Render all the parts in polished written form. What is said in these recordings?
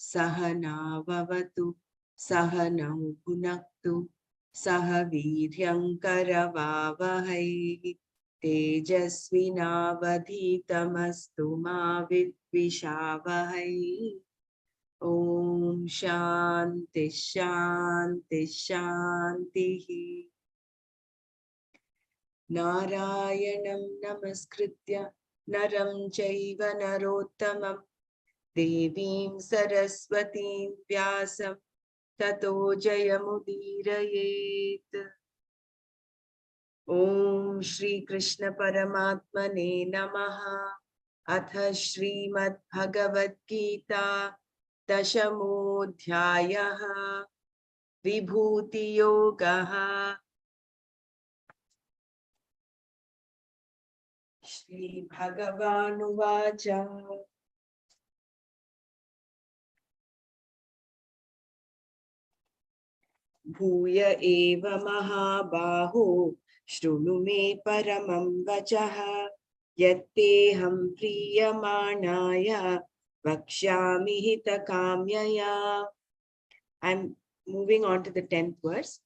सहना भवतु सहनौ भुनक्तु सह वीर्यङ्करवावहै तेजस्विनावधीतमस्तु मा विद्विषावहै। ॐ शान्ति शान्ति शान्तिः। नारायणं नमस्कृत्य नरं चैव नरोत्तमं देवीं सरस्वतीं व्यासं ततो जयमुदीरयेत्। ॐ श्रीकृष्ण परमात्मने नमः। अथ श्रीमद्भगवद्गीता दशमोऽध्यायः विभूतियोगः। श्रीभगवानुवाच भूय एव महाबाहो शृणु मे परमं वचः यत्तेऽहं प्रीयमाणाय वक्ष्यामि हितकाम्यया। I'm moving on to the 10th verse.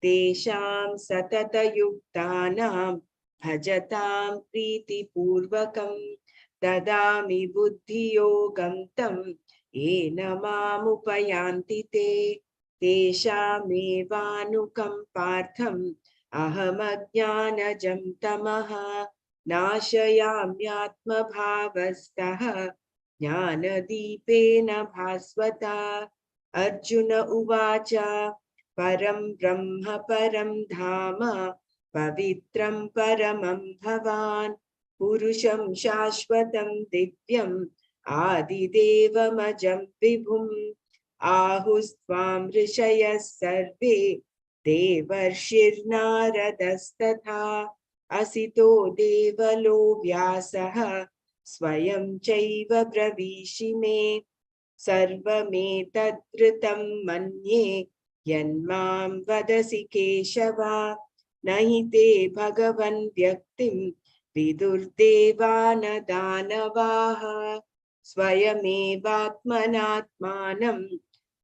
तेषां सततयुक्तानां भजतां प्रीतिपूर्वकं ददामि बुद्धियोगं तं येन मामुपयान्ति ते। तेषामेवानुकम्पार्थम् अहमज्ञानजं तमः नाशयाम्यात्मभावस्थः ज्ञानदीपेन भास्वता। अर्जुन उवाच परं ब्रह्म परं धाम पवित्रं परमं भवान् पुरुषं शाश्वतं दिव्यम् आदिदेवमजं विभुम् आहुस्त्वां ऋषयः सर्वे देवर्षिर्नारदस्तथा असितो देवलो व्यासः स्वयं चैव ब्रवीषि मे सर्वमेतद्वृतं मन्ये यन्मां वदसि केशव न हि ते भगवन् व्यक्तिं विदुर्देवान् दानवाः स्वयमेवात्मनात्मानं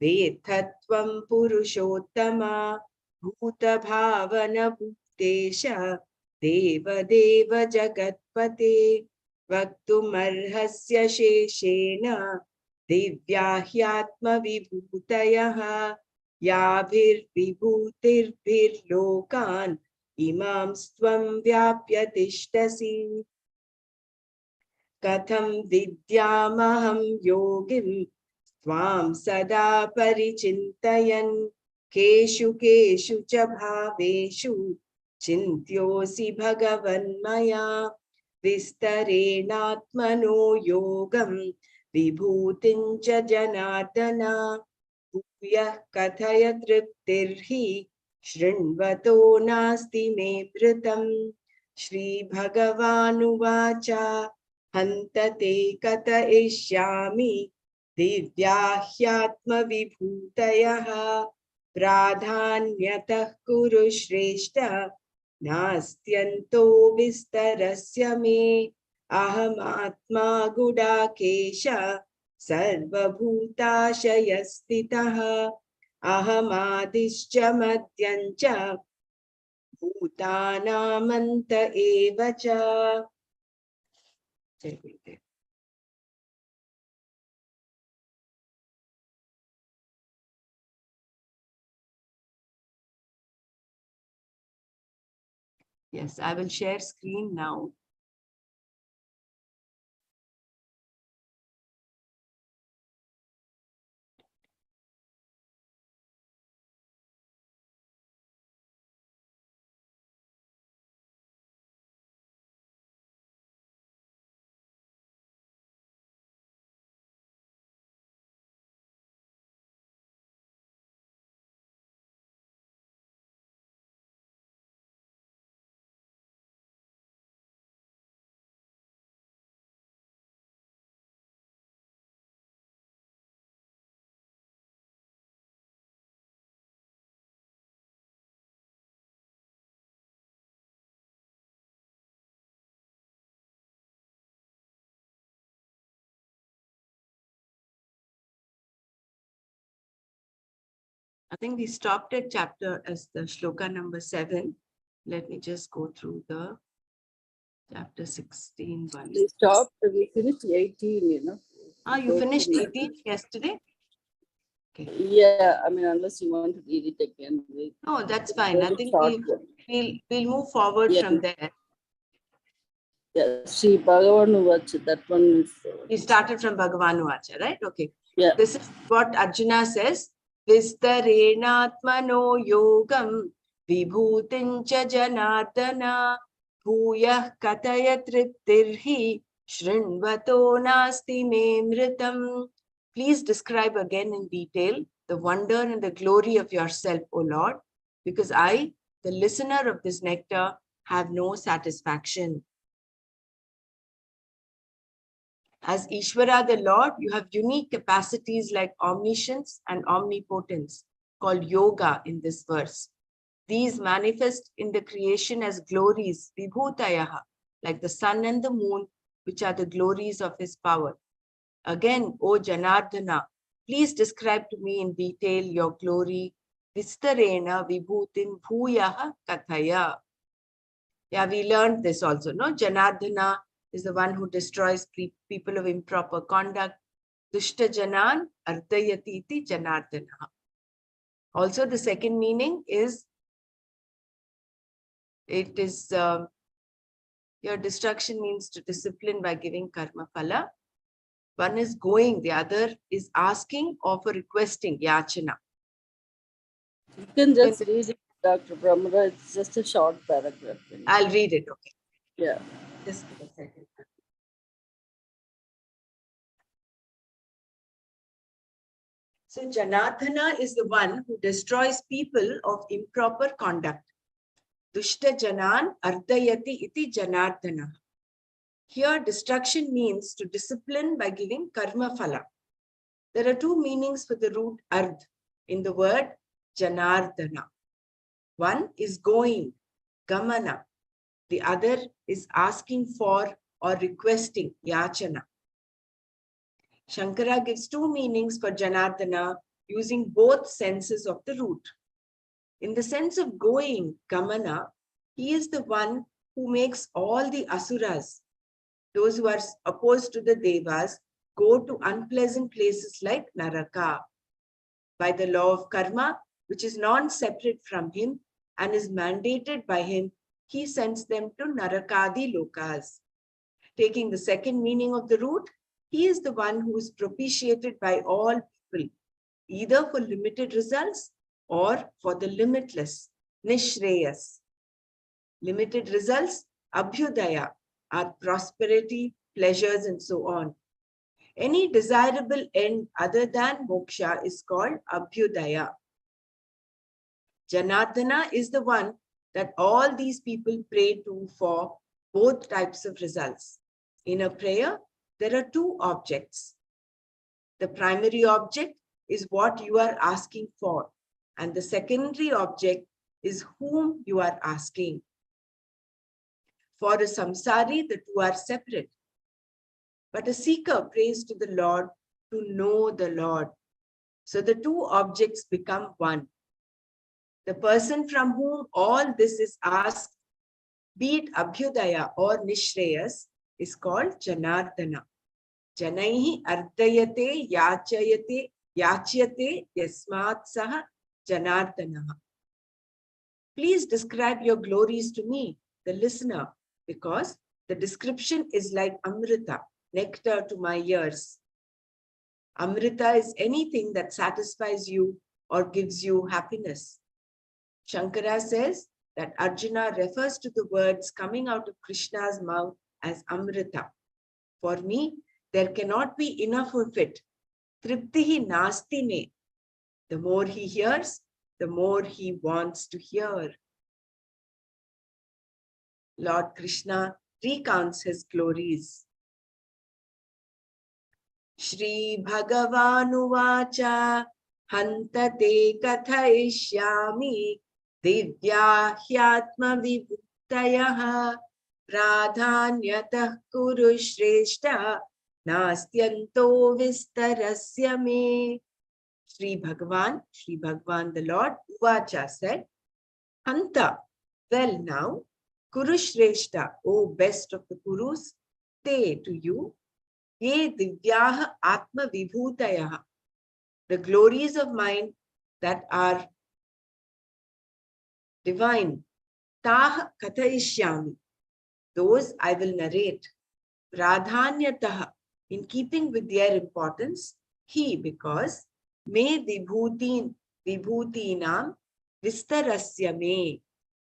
वेत्थत्वं पुरुषोत्तमा भूतभावनभूतेश देवदेव जगत्पते वक्तुमर्हस्य शेषेण दिव्या ह्यात्मविभूतयः याभिर्विभूतिर्भिर्लोकान् इमां त्वं व्याप्य तिष्ठसि कथं विद्यामहं योगिं त्वां सदा परिचिन्तयन् केषु केषु च भावेषु चिन्त्योऽसि भगवन्मया विस्तरेणात्मनो योगं विभूतिं च जनार्दन भूयः कथय तृप्तिर्हि शृण्वतो नास्ति मे मृतम्। श्रीभगवानुवाच हन्त ते कथयिष्यामि दिव्या ह्यात्मविभूतयः प्राधान्यतः कुरु श्रेष्ठ नास्त्यन्तो विस्तरस्य मे अहमात्मा गुडाकेश सर्वभूताशयस्थितः अहमादिश्च मध्यं च भूतानामन्त एव च। Yes, I will share screen now. I think we stopped at chapter as the shloka number 7. Let me just go through the chapter 16 one. We stopped, we finished 18, you know. You finished 18 yesterday? Okay. Yeah, I mean, unless you want to read it again. No, that's fine. I think we'll move forward from there. Yeah, Sri Bhagavanu Vacha, that one is... We started from Bhagavanu Vacha, right? Okay. Yeah. This is what Arjuna says. Vistarenatmano yogam vibhutincha janardana bhuyah kataya triptirhi shrinvato nasti me mritam. Please describe again in detail the wonder and the glory of yourself, O Lord, because I, the listener of this nectar, have no satisfaction. As Ishvara the Lord, you have unique capacities like omniscience and omnipotence, called yoga in this verse. These manifest in the creation as glories, vibhutayaha, like the sun and the moon, which are the glories of his power. Again, O Janardhana, please describe to me in detail your glory. Vistarena vibhutin bhuyaha kathaya. Yeah, we learned this also, no? Janardhana is the one who destroys people of improper conduct. Dushta Janan Ardayati iti Janardhana. Also, the second meaning is, it is, your destruction means to discipline by giving karma phala. One is going, the other is asking or for requesting, yachana. You can just read it, Dr. Brahmara. It's just a short paragraph. I'll read it, okay. Yeah. Just give a second. So Janardhana is the one who destroys people of improper conduct. Dushta Janan Ardayati iti Janardhana. Here, destruction means to discipline by giving karma phala. There are two meanings for the root ardh in the word Janardhana. One is going, gamana. The other is asking for or requesting, yachana. Shankara gives two meanings for Janardhana using both senses of the root. In the sense of going, gamana, he is the one who makes all the asuras, those who are opposed to the devas, go to unpleasant places like Naraka. By the law of karma, which is non-separate from him and is mandated by him, he sends them to Narakadi lokas. Taking the second meaning of the root, he is the one who is propitiated by all people, either for limited results or for the limitless, nishreyas. Limited results, abhyudaya, are prosperity, pleasures, and so on. Any desirable end other than moksha is called abhyudaya. Janardhana is the one that all these people pray to for both types of results. In a prayer, there are two objects. The primary object is what you are asking for, and the secondary object is whom you are asking. For a samsari, the two are separate. But a seeker prays to the Lord to know the Lord. So the two objects become one. The person from whom all this is asked, be it abhyudaya or nishreyas, is called Janardhana. Janaihi ardayate yachyate yasmat saha Janardhanaha. Please describe your glories to me, the listener, because the description is like amrita, nectar to my ears. Amrita is anything that satisfies you or gives you happiness. Shankara says that Arjuna refers to the words coming out of Krishna's mouth as amrita. For me, there cannot be enough of it. Triptihi nasti me. The more he hears, the more he wants to hear. Lord Krishna recounts his glories. Shri Bhagavanu Vacha Hantate Kathayishyami Divya Hyatma Vibhuttayaha Pradhanyatah Kuru Shreshta Nastyanto Vistarasya Me. Sri Bhagavan, the Lord, Uvacha said, Hanta, well now, Kurushreshta, O best of the Kurus, te to you, ye divyaha atma vibhutayaha, the glories of mind that are divine, tah kathayishyami, those I will narrate, pradhanyataha, in keeping with their importance, he, because, me vibhutinam vistarasya me,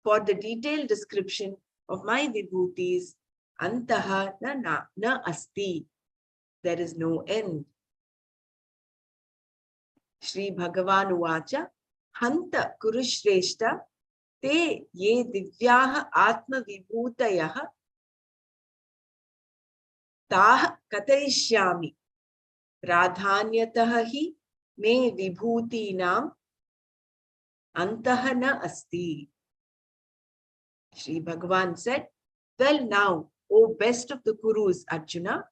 for the detailed description of my vibhutis, antaha na asti, there is no end. Shri Bhagavan Uvacha, Hanta Kurushreshta, te ye divyaha atma vibhutayaha, ताः कथयिष्यामि प्राधान्यतः हि मे विभूतीनाम् antah na asti. Shri Bhagavan said, well now, O best of the Kurus, Arjuna,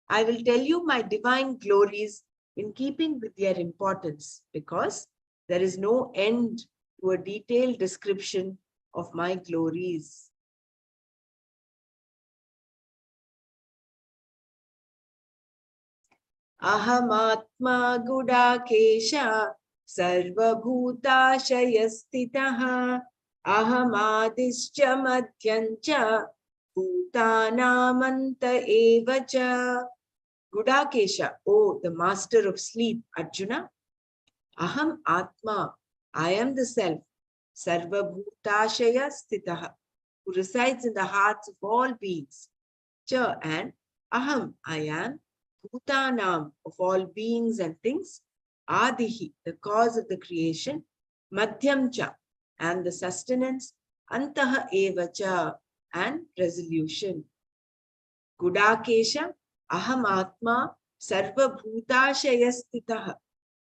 I will tell you my divine glories in keeping with their importance, because there is no end to a detailed description of my glories. अहमात्मा Gudakesh सर्वभूताशयस्थितः अहमादिश्च मध्यञ्च भूतानामन्त एव च. Gudakesha, oh, the master of sleep, Arjuna. Aham Atma, I am the self, Sarva Bhutashaya Sthitaha, who resides in the hearts of all beings. Cha, and Aham, I am, Bhutanam, of all beings and things, Adihi, the cause of the creation, Madhyam cha, and the sustenance, Antaha eva cha, and resolution. Gudakesha, Aham Atma, Sarva Bhutashayastitaha,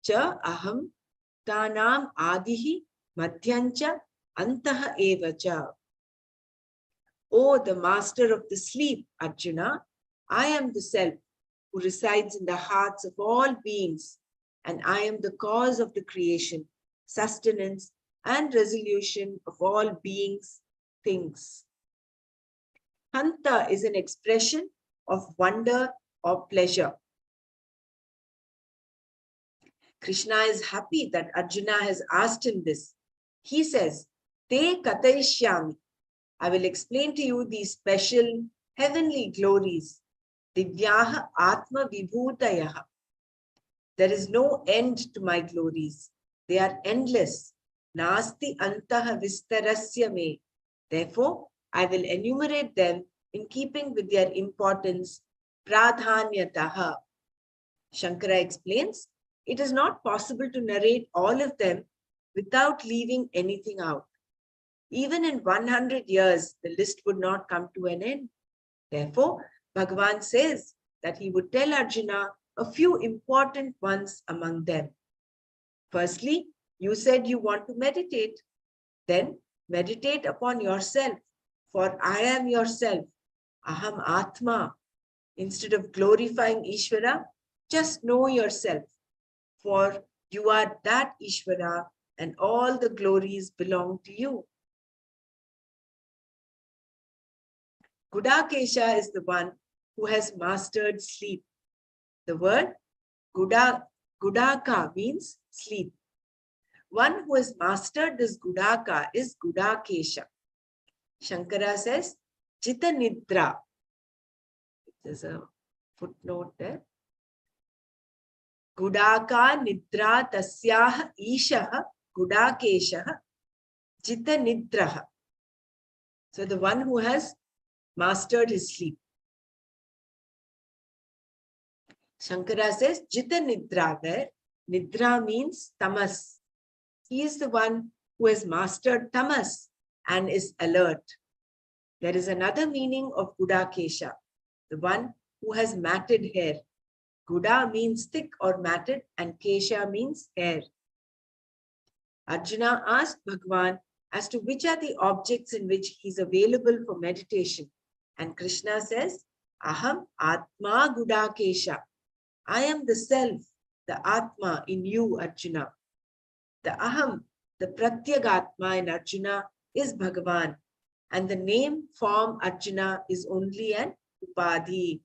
cha Aham, Tanam Adihi, Madhyancha, Antaha eva cha. O the master of the sleep, Arjuna, I am the self who resides in the hearts of all beings, and I am the cause of the creation, sustenance, and resolution of all beings, things. Hanta is an expression of wonder or pleasure. Krishna is happy that Arjuna has asked him this. He says, Te katayishyami, I will explain to you these special heavenly glories. Divyaha atma vibhutayaha. There is no end to my glories. They are endless. Nasti antaha vistarasya me. Therefore, I will enumerate them in keeping with their importance. Pradhanyataha. Shankara explains, it is not possible to narrate all of them without leaving anything out. Even in 100 years, the list would not come to an end. Therefore, Bhagavan says that he would tell Arjuna a few important ones among them. Firstly, you said you want to meditate. Then meditate upon yourself, for I am yourself. Aham Atma. Instead of glorifying Ishvara, just know yourself, for you are that Ishvara and all the glories belong to you. Gudakesha is the one who has mastered sleep. The word Gudaka means sleep. One who has mastered this Gudaka is Gudakesha. Shankara says, Jita Nidra. There's a footnote there. Gudaka Nidra Tasyaha Ishaha Gudakeshaha Jita Nidraha. So the one who has mastered his sleep. Shankara says, Jita Nidra, where Nidra means tamas. He is the one who has mastered tamas and is alert. There is another meaning of Gudakesha, the one who has matted hair. Guda means thick or matted, and Kesha means hair. Arjuna asked Bhagavan as to which are the objects in which he is available for meditation. And Krishna says, Aham Atma Gudakesha. I am the self, the Atma in you, Arjuna. The Aham, the Pratyagatma in Arjuna is Bhagavan. And the name form Arjuna is only an Upadhi.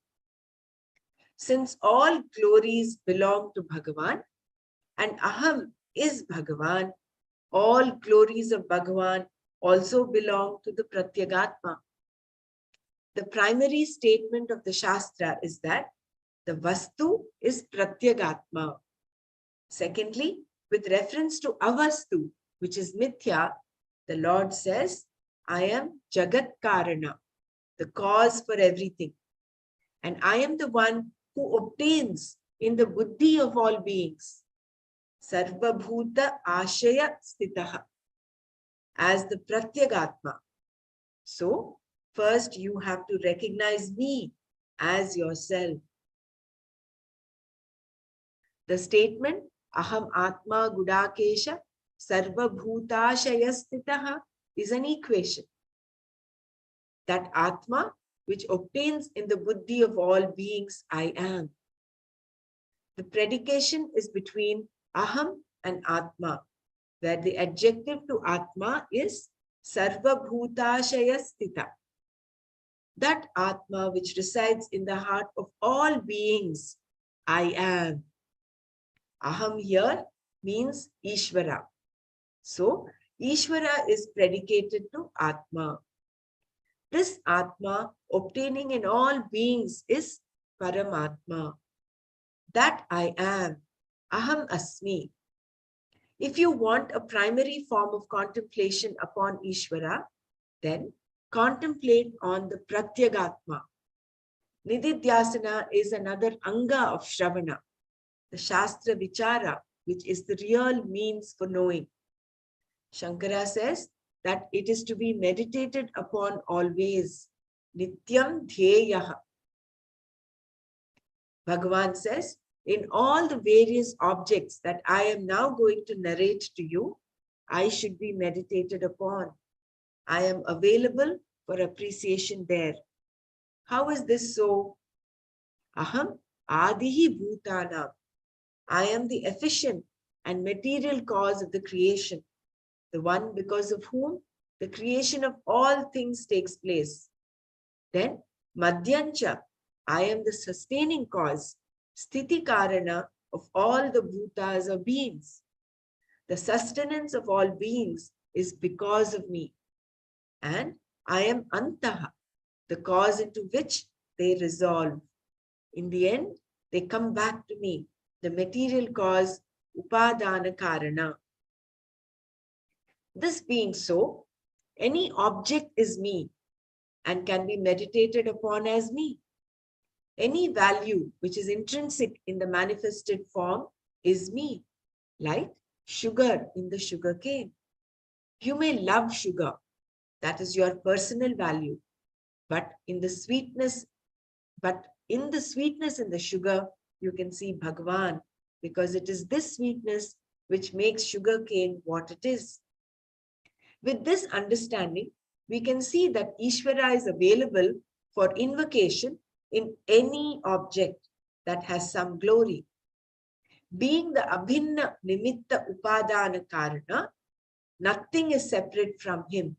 Since all glories belong to Bhagavan and Aham is Bhagavan, all glories of Bhagavan also belong to the Pratyagatma. The primary statement of the Shastra is that the Vastu is Pratyagatma. Secondly, with reference to Avastu, which is Mithya, the Lord says, I am Jagat Karana, the cause for everything. And I am the one who obtains in the buddhi of all beings, Sarva Bhuta Ashaya Stitaha, as the Pratyagatma. So, first you have to recognize me as yourself. The statement, Aham Atma Gudakesha Sarva Bhutashaya Stitaha is an equation. That Atma, which obtains in the buddhi of all beings, I am. The predication is between Aham and Atma, where the adjective to Atma is Sarva Bhutashaya Stita. That Atma which resides in the heart of all beings, I am. Aham here means Ishvara. So, Ishvara is predicated to Atma. This Atma obtaining in all beings is Paramatma. That I am, Aham Asmi. If you want a primary form of contemplation upon Ishvara, then contemplate on the Pratyagatma. Nididhyasana is another anga of Shravana, the Shastra Vichara, which is the real means for knowing. Shankara says that it is to be meditated upon always. Nityam Dhyeyaha. Bhagavan says, in all the various objects that I am now going to narrate to you, I should be meditated upon. I am available for appreciation there. How is this so? Aham Adihi Bhutana. I am the efficient and material cause of the creation, the one because of whom the creation of all things takes place. Then, Madhyancha, I am the sustaining cause, Sthiti Karana of all the bhutas or beings. The sustenance of all beings is because of me. And I am Antaha, the cause into which they resolve. In the end, they come back to me, the material cause, Upadana Karana. This being so, any object is me and can be meditated upon as me. Any value which is intrinsic in the manifested form is me, like sugar in the sugar cane. You may love sugar, that is your personal value, but in the sweetness in the sugar, you can see Bhagavan, because it is this sweetness which makes sugar cane what it is. With this understanding, we can see that Ishvara is available for invocation in any object that has some glory. Being the Abhinna Nimitta Upadana Karana, nothing is separate from him.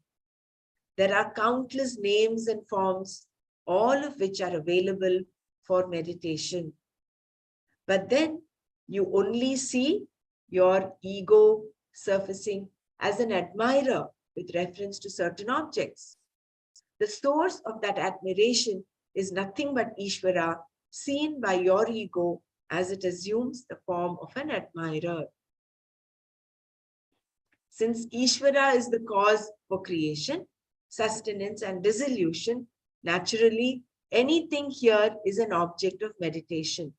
There are countless names and forms, all of which are available for meditation. But then you only see your ego surfacing as an admirer with reference to certain objects. The source of that admiration is nothing but Ishvara, seen by your ego as it assumes the form of an admirer. Since Ishvara is the cause for creation, sustenance, and dissolution, naturally, anything here is an object of meditation.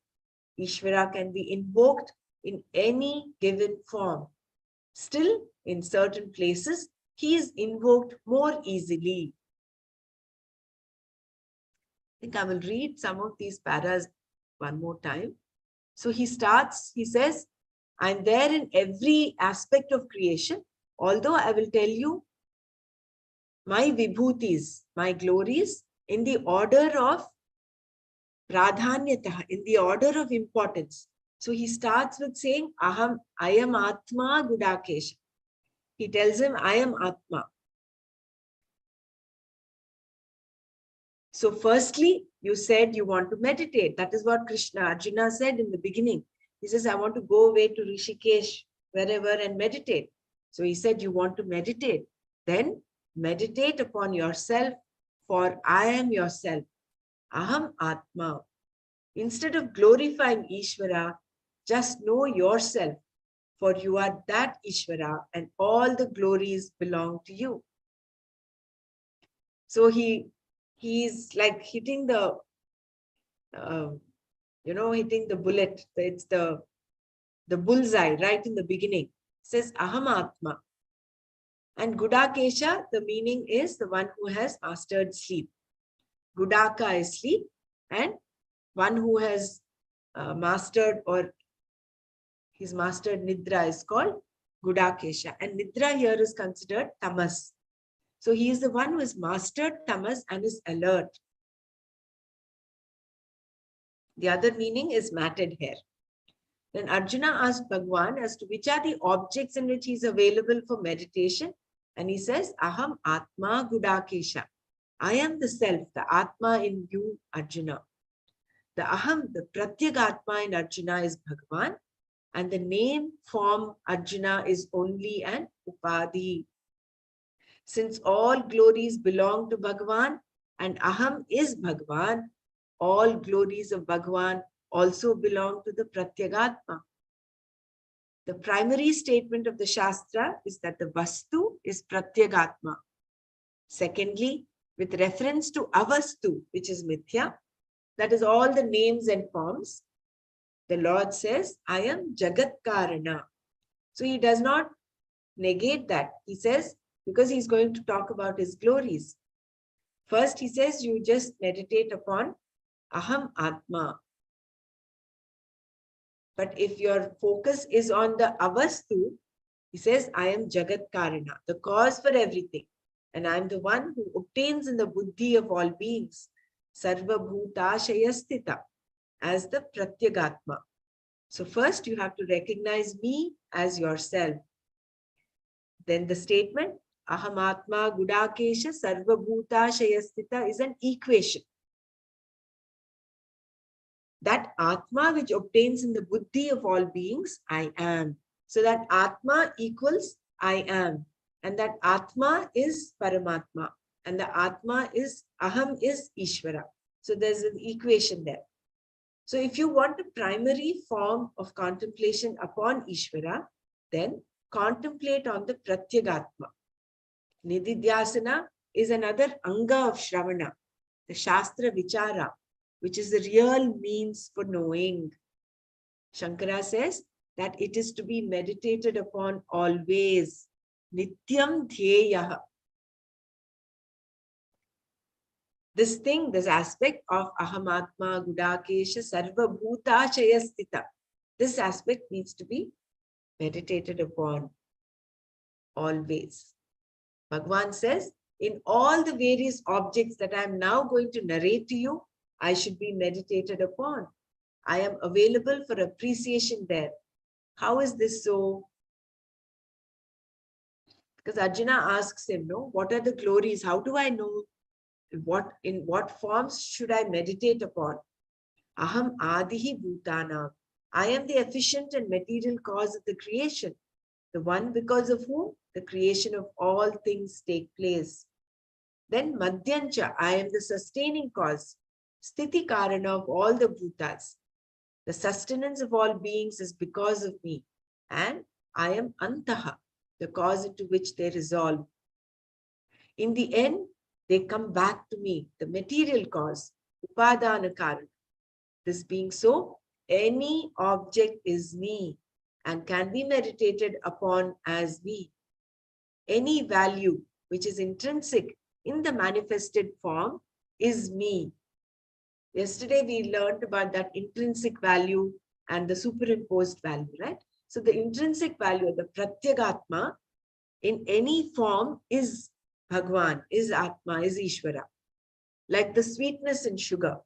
Ishvara can be invoked in any given form. Still, in certain places, he is invoked more easily. I think I will read some of these paras one more time. So he says, I'm there in every aspect of creation, although I will tell you my vibhutis, my glories, in the order of pradhanyataha, in the order of importance. So he starts with saying, I am Atma Gudakesha. He tells him, I am Atma. So firstly, you said you want to meditate. That is what Arjuna said in the beginning. He says, I want to go away to Rishikesh, wherever, and meditate. So he said, you want to meditate. Then meditate upon yourself, for I am yourself. Aham Atma. Instead of glorifying Ishvara, just know yourself, for you are that Ishvara, and all the glories belong to you. So he's like hitting the hitting the bullet. It's the bullseye right in the beginning. It says Aham Atma. And Gudakesha, the meaning is the one who has mastered sleep. Gudaka is sleep, and one who has mastered, or he's mastered Nidra, is called Gudakesha. And Nidra here is considered Tamas. So he is the one who has mastered Tamas and is alert. The other meaning is matted hair. Then Arjuna asked Bhagwan as to which are the objects in which he is available for meditation. And he says, Aham Atma Gudakesha. I am the self, the Atma in you, Arjuna. The Aham, the Pratyagatma in Arjuna is Bhagwan. And the name form Arjuna is only an Upadhi. Since all glories belong to Bhagwan and Aham is Bhagwan, all glories of Bhagwan also belong to the Pratyagatma. The primary statement of the Shastra is that the Vastu is Pratyagatma. Secondly, with reference to Avastu, which is Mithya, that is all the names and forms, the Lord says, I am Jagat Karana. So he does not negate that. He says, because he's going to talk about his glories. First, he says, you just meditate upon Aham Atma. But if your focus is on the Avastu, he says, I am Jagat Karana, the cause for everything. And I am the one who obtains in the buddhi of all beings, Sarva Bhuta Shayastita, as the Pratyagatma. So first you have to recognize me as yourself. Then the statement, Ahamatma Gudakesha Sarva Bhuta Shayastita is an equation. That Atma which obtains in the buddhi of all beings, I am. So that Atma equals I am. And that Atma is Paramatma. And the Atma is, Aham is Ishvara. So there's an equation there. So if you want a primary form of contemplation upon Ishvara, then contemplate on the Pratyagatma. Nididhyasana is another Anga of Shravana, the Shastra Vichara, which is the real means for knowing. Shankara says that it is to be meditated upon always. Nityam Dhyeyaha. This thing, this aspect of Ahamatma Gudakesha Sarva Bhuta Shayastita, this aspect needs to be meditated upon always. Bhagwan says, in all the various objects that I am now going to narrate to you, I should be meditated upon. I am available for appreciation there. How is this so? Because Arjuna asks him, no, what are the glories? How do I know in what forms should I meditate upon? Aham Adihi Bhutana. I am the efficient and material cause of the creation, the one because of whom the creation of all things take place. Then Madhyancha, I am the sustaining cause, Sthiti Karana of all the Bhutas. The sustenance of all beings is because of me, and I am Antaha, the cause into which they resolve. In the end, they come back to me, the material cause, Upadana Karana. This being so, any object is me and can be meditated upon as me. Any value which is intrinsic in the manifested form is me. Yesterday we learned about that intrinsic value and the superimposed value, right? So the intrinsic value, the Pratyagatma, in any form is Bhagwan, is Atma, is Ishvara. Like the sweetness in sugar.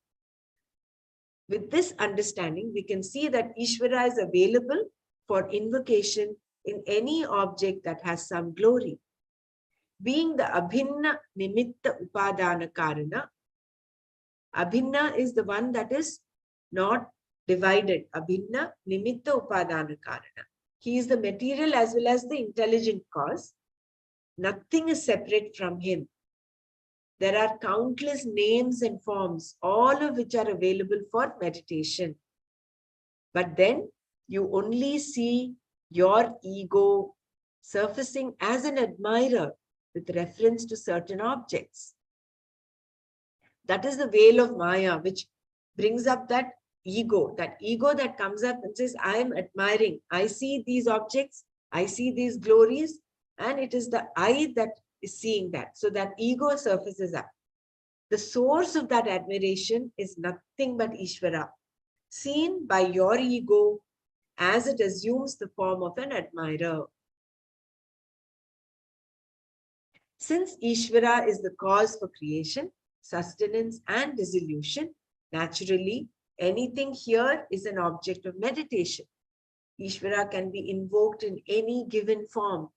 With this understanding, we can see that Ishvara is available for invocation in any object that has some glory. Being the Abhinna Nimitta Upadana Karana, Abhinna is the one that is not divided. Abhinna Nimitta Upadana Karana. He is the material as well as the intelligent cause. Nothing is separate from him. There are countless names and forms, all of which are available for meditation. But then you only see your ego surfacing as an admirer with reference to certain objects. That is the veil of Maya, which brings up that ego that comes up and says, I am admiring. I see these objects, I see these glories, and it is the I that is seeing that. So that ego surfaces up. The source of that admiration is nothing but Ishvara, seen by your ego as it assumes the form of an admirer. Since Ishvara is the cause for creation, sustenance, and dissolution, naturally, anything here is an object of meditation. Ishvara can be invoked in any given form.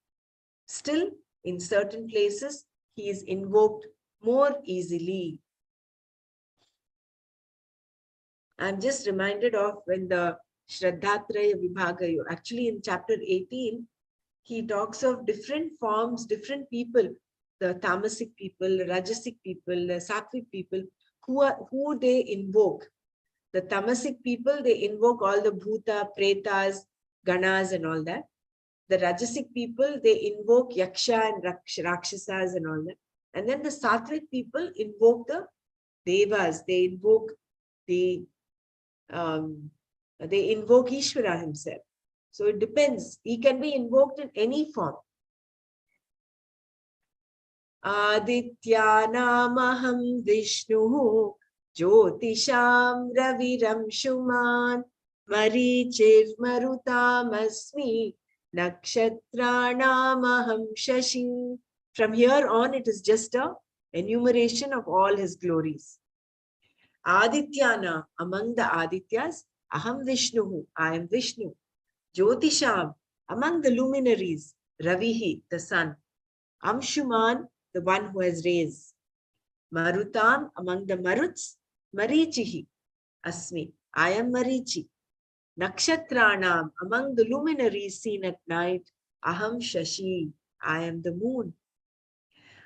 Still, in certain places, he is invoked more easily. I'm just reminded of when the Shraddhatraya Vibhaga, actually in chapter 18, he talks of different forms, different people, the tamasic people, rajasic people, the sattvic people, who they invoke. The tamasic people, they invoke all the bhuta, pretas, ganas and all that. The rajasic people, they invoke yaksha and rakshasas and all that. And then the sattvic people invoke the devas, they invoke Ishvara himself. So it depends. He can be invoked in any form. Adityanamaham Vishnu Jyotisham Raviram Shuman Marichir Marutamasmi Nakshatranamaham Shashi. From here on, it is just a enumeration of all his glories. Adityana, among the Adityas, Aham Vishnu, I am Vishnu. Jyotisham, among the luminaries, Ravihi, the sun. Amshuman, the one who has rays. Marutam, among the Maruts, Marichihi, Asmi, I am Marichi. Nakshatranam, among the luminaries seen at night, Aham Shashi, I am the moon.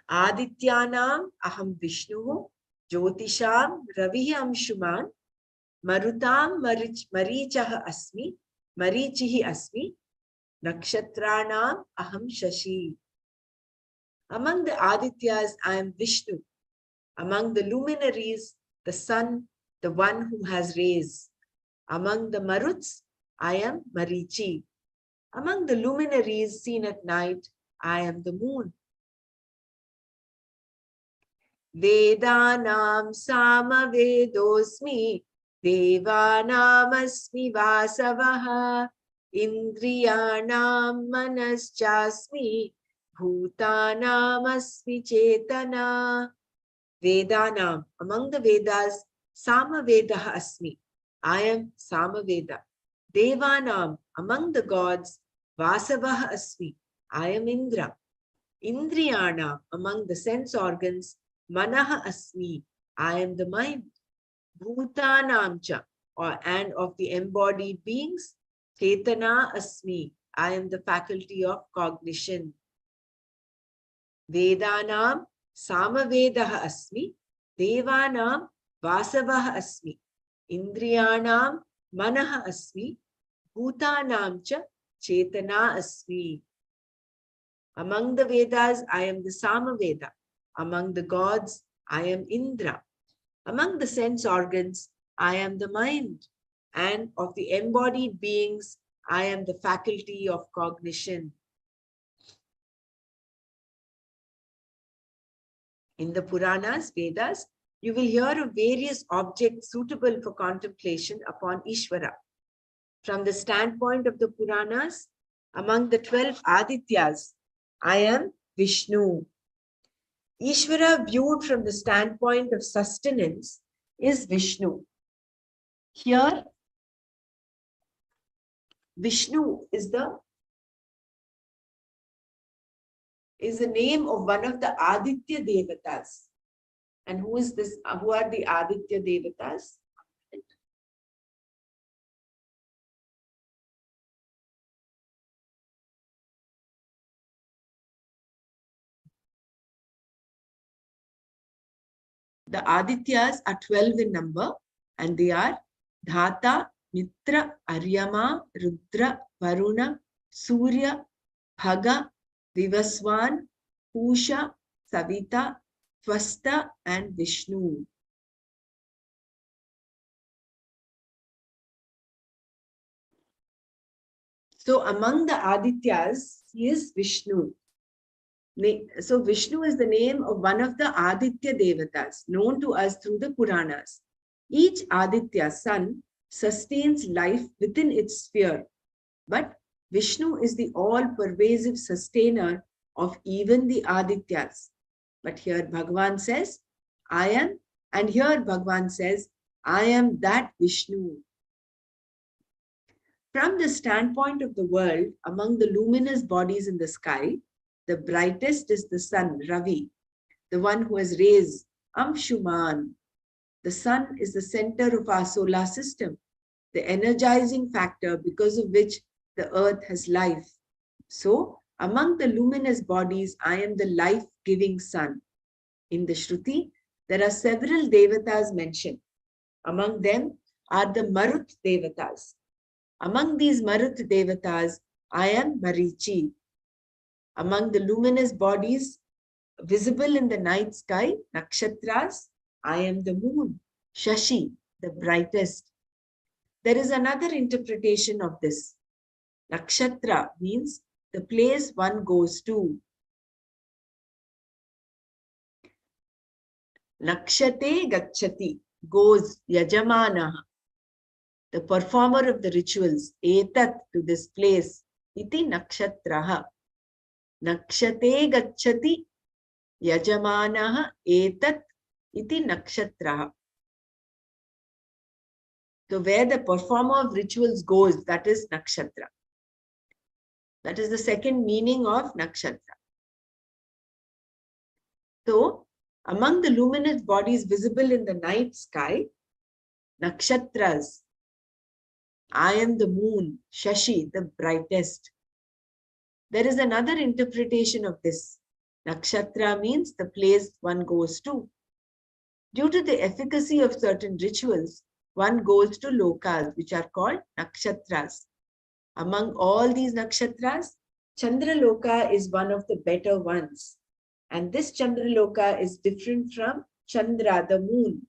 Adityanam, Aham Vishnu, Jyotisham, Ravihi Amshuman, Marutam Marichaha Asmi, Marichihi Asmi, Nakshatranam Aham Shashi. Among the Adityas, I am Vishnu. Among the luminaries, the sun, the one who has rays. Among the Maruts, I am Marichi. Among the luminaries seen at night, I am the moon. Vedanam Samavedosmi, Devanamasmi Vasavaha, Indriyanam Manaschasmi, Bhutanamasmi Chetana. Vedanam, among the Vedas, Samavedaha Asmi, I am Samaveda. Devanam, among the gods, Vasavaha Asmi, I am Indra. Indriyana, among the sense organs, Manaha Asmi, I am the mind. Bhutanamcha, and of the embodied beings, Chetana Asmi, I am the faculty of cognition. Vedanam Samavedaha Asmi, Devanam Vasavaha Asmi, Indriyanam Manaha Asmi, Bhutanamcha Chetana Asmi. Among the Vedas, I am the Samaveda. Among the gods, I am Indra. Among the sense organs, I am the mind. And of the embodied beings, I am the faculty of cognition. In the Puranas, Vedas, you will hear of various objects suitable for contemplation upon Ishvara. From the standpoint of the Puranas, among the 12 Adityas, I am Vishnu. Ishvara viewed from the standpoint of sustenance is Vishnu. Here, Vishnu is the name of one of the Aditya Devatas. And who is this? Who are the Aditya Devatas? The Adityas are 12 in number, and they are Dhata, Mitra, Aryama, Rudra, Varuna, Surya, Bhaga, Vivaswan, Pusha, Savita, Twasta, and Vishnu. So among the Adityas, he is Vishnu. So Vishnu is the name of one of the Aditya Devatas known to us through the Puranas. Each Aditya, sun, sustains life within its sphere. But Vishnu is the all-pervasive sustainer of even the Adityas. But here Bhagavan says, I am, and here Bhagavan says, I am that Vishnu. From the standpoint of the world, among the luminous bodies in the sky, the brightest is the sun, Ravi, the one who has rays, Amshuman. The sun is the center of our solar system, the energizing factor because of which the earth has life. So, among the luminous bodies, I am the life-giving sun. In the Shruti, there are several Devatas mentioned. Among them are the Marut Devatas. Among these Marut Devatas, I am Marichi. Among the luminous bodies visible in the night sky, Nakshatras, I am the moon, Shashi, the brightest. There is another interpretation of this. Nakshatra means the place one goes to. Nakshate gacchati, goes yajamanaha, the performer of the rituals, etat, to this place, iti nakshatraha. Nakshate gacchati yajamanaha etat iti nakshatraha. So where the performer of rituals goes, that is nakshatra. That is the second meaning of nakshatra. So among the luminous bodies visible in the night sky, nakshatras, I am the moon, Shashi, the brightest. There is another interpretation of this. Nakshatra means the place one goes to. Due to the efficacy of certain rituals, one goes to lokas, which are called nakshatras. Among all these nakshatras, Chandraloka is one of the better ones. And this Chandraloka is different from Chandra, the moon.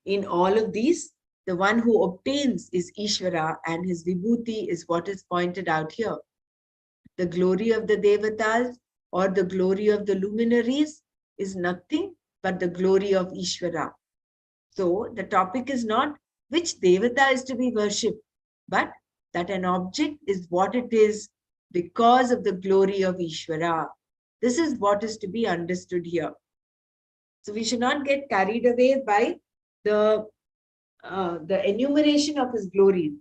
In all of these, the one who obtains is Ishvara, and his vibhuti is what is pointed out here. The glory of the Devatas or the glory of the luminaries is nothing but the glory of Ishvara. So the topic is not which Devata is to be worshipped, but that an object is what it is because of the glory of Ishvara. This is what is to be understood here. So we should not get carried away by the enumeration of his glories.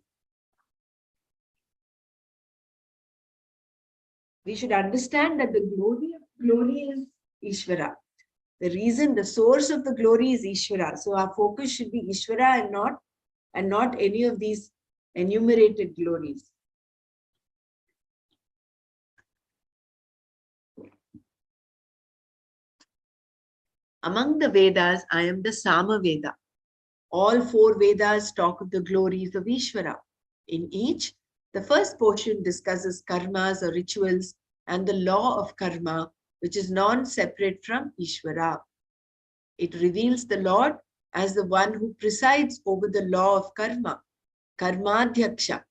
We should understand that the glory is Ishvara. The reason, the source of the glory is Ishvara. So our focus should be Ishvara and not any of these enumerated glories. Among the Vedas, I am the Sama Veda. All four Vedas talk of the glories of Ishvara. In each, the first portion discusses karmas or rituals and the law of karma, which is non-separate from Ishvara. It reveals the Lord as the one who presides over the law of karma, karmadhyaksha,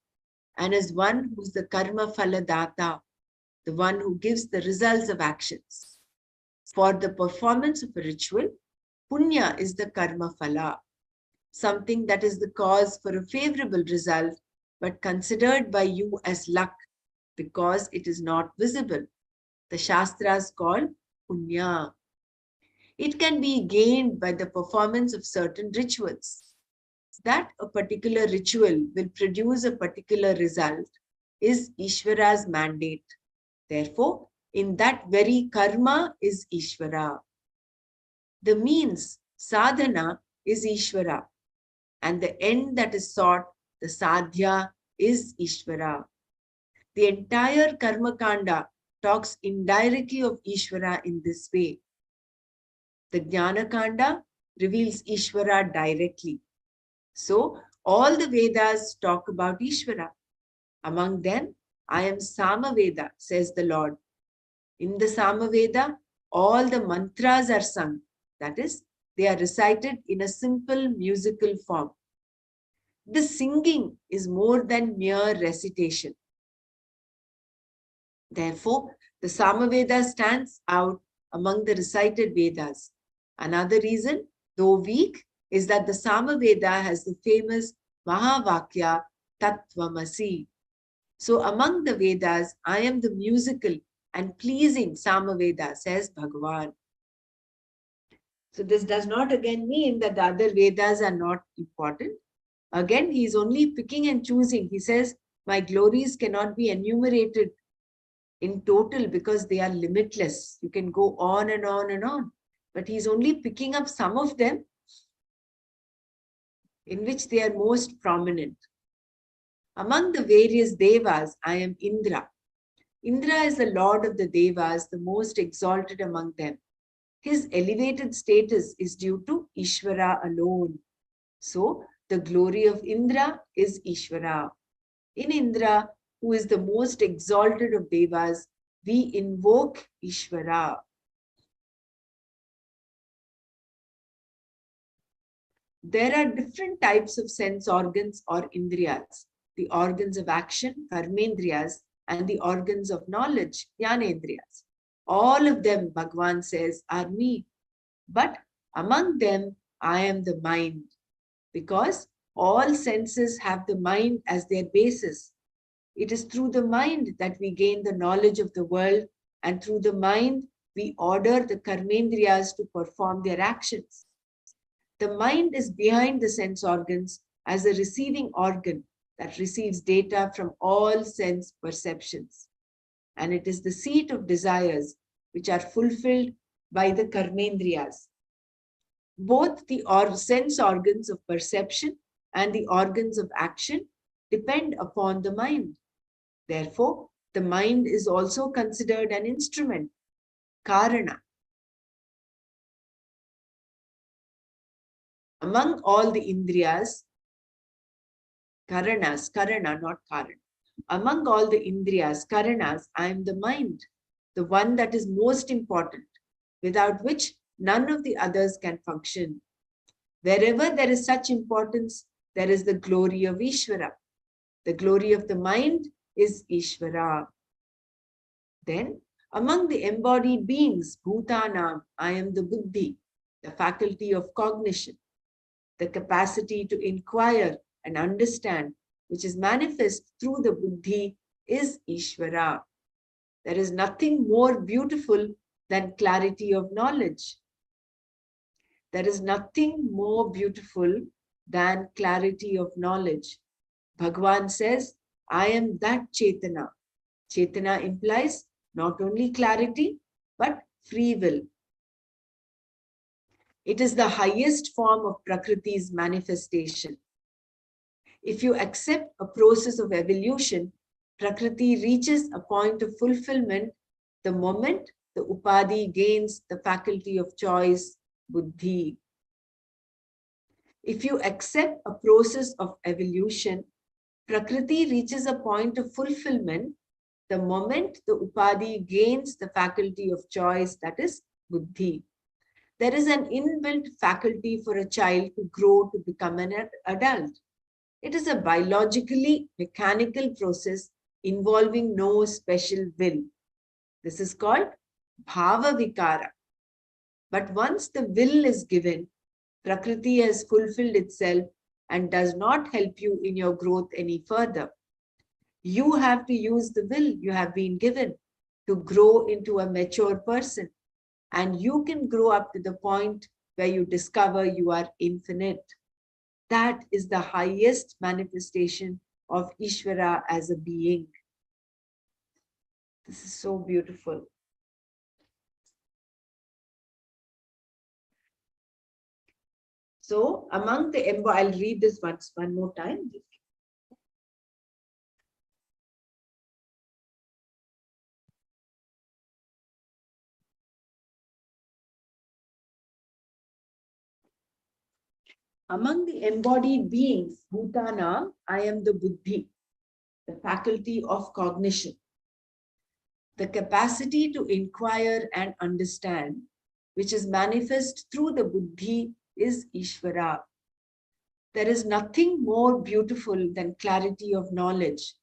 and as one who is the karma phaladata, the one who gives the results of actions. For the performance of a ritual, punya is the karma phala, something that is the cause for a favorable result, but considered by you as luck because it is not visible. The Shastras call punya. It can be gained by the performance of certain rituals. That a particular ritual will produce a particular result is Ishvara's mandate. Therefore, in that very karma is Ishvara. The means, sadhana, is Ishvara. And the end that is sought, the sadhya, is Ishvara. The entire karma kanda talks indirectly of Ishvara in this way. The Jnana Kanda reveals Ishvara directly. So, all the Vedas talk about Ishvara. Among them, I am Samaveda, says the Lord. In the Samaveda, all the mantras are sung. That is, they are recited in a simple musical form. The singing is more than mere recitation. Therefore, the Samaveda stands out among the recited Vedas. Another reason, though weak, is that the Samaveda has the famous Mahavakya Tattvamasi. So among the Vedas, I am the musical and pleasing Samaveda, says Bhagavan. So this does not again mean that the other Vedas are not important. Again, he is only picking and choosing. He says, my glories cannot be enumerated in total because they are limitless. You can go on and on and on. But he's only picking up some of them in which they are most prominent. Among the various devas, I am Indra. Indra is the lord of the devas, the most exalted among them. His elevated status is due to Ishvara alone. So, the glory of Indra is Ishvara. In Indra, who is the most exalted of devas, we invoke Ishvara. There are different types of sense organs or indriyas, the organs of action, karmendriyas, and the organs of knowledge, jnanendriyas. All of them, Bhagavan says, are me. But among them, I am the mind, because all senses have the mind as their basis. It is through the mind that we gain the knowledge of the world, and through the mind, we order the karmendriyas to perform their actions. The mind is behind the sense organs as a receiving organ that receives data from all sense perceptions. And it is the seat of desires which are fulfilled by the karmendriyas. Both the sense organs of perception and the organs of action depend upon the mind. Therefore, the mind is also considered an instrument, karana. Among all the indriyas, karana, not karana. Among all the indriyas, karanas, I am the mind, the one that is most important, without which none of the others can function. Wherever there is such importance, there is the glory of Ishvara. The glory of the mind is Ishvara. Then, among the embodied beings, Bhutanam, I am the buddhi, the faculty of cognition, the capacity to inquire and understand, which is manifest through the buddhi, is Ishvara. There is nothing more beautiful than clarity of knowledge. There is nothing more beautiful than clarity of knowledge. Bhagavan says, I am that Chetana. Chetana implies not only clarity, but free will. It is the highest form of Prakriti's manifestation. If you accept a process of evolution, Prakriti reaches a point of fulfillment the moment the Upadhi gains the faculty of choice, Buddhi. If you accept a process of evolution, Prakriti reaches a point of fulfillment the moment the Upadhi gains the faculty of choice, that is, Buddhi. There is an inbuilt faculty for a child to grow to become an adult. It is a biologically mechanical process involving no special will. This is called bhava vikara. But once the will is given, Prakriti has fulfilled itself and does not help you in your growth any further. You have to use the will you have been given to grow into a mature person. And you can grow up to the point where you discover you are infinite. That is the highest manifestation of Ishvara as a being. This is so beautiful. So among the I'll read this one more time. Among the embodied beings, Bhutana, I am the Buddhi, the faculty of cognition, the capacity to inquire and understand, which is manifest through the Buddhi, is Ishvara. There is nothing more beautiful than clarity of knowledge.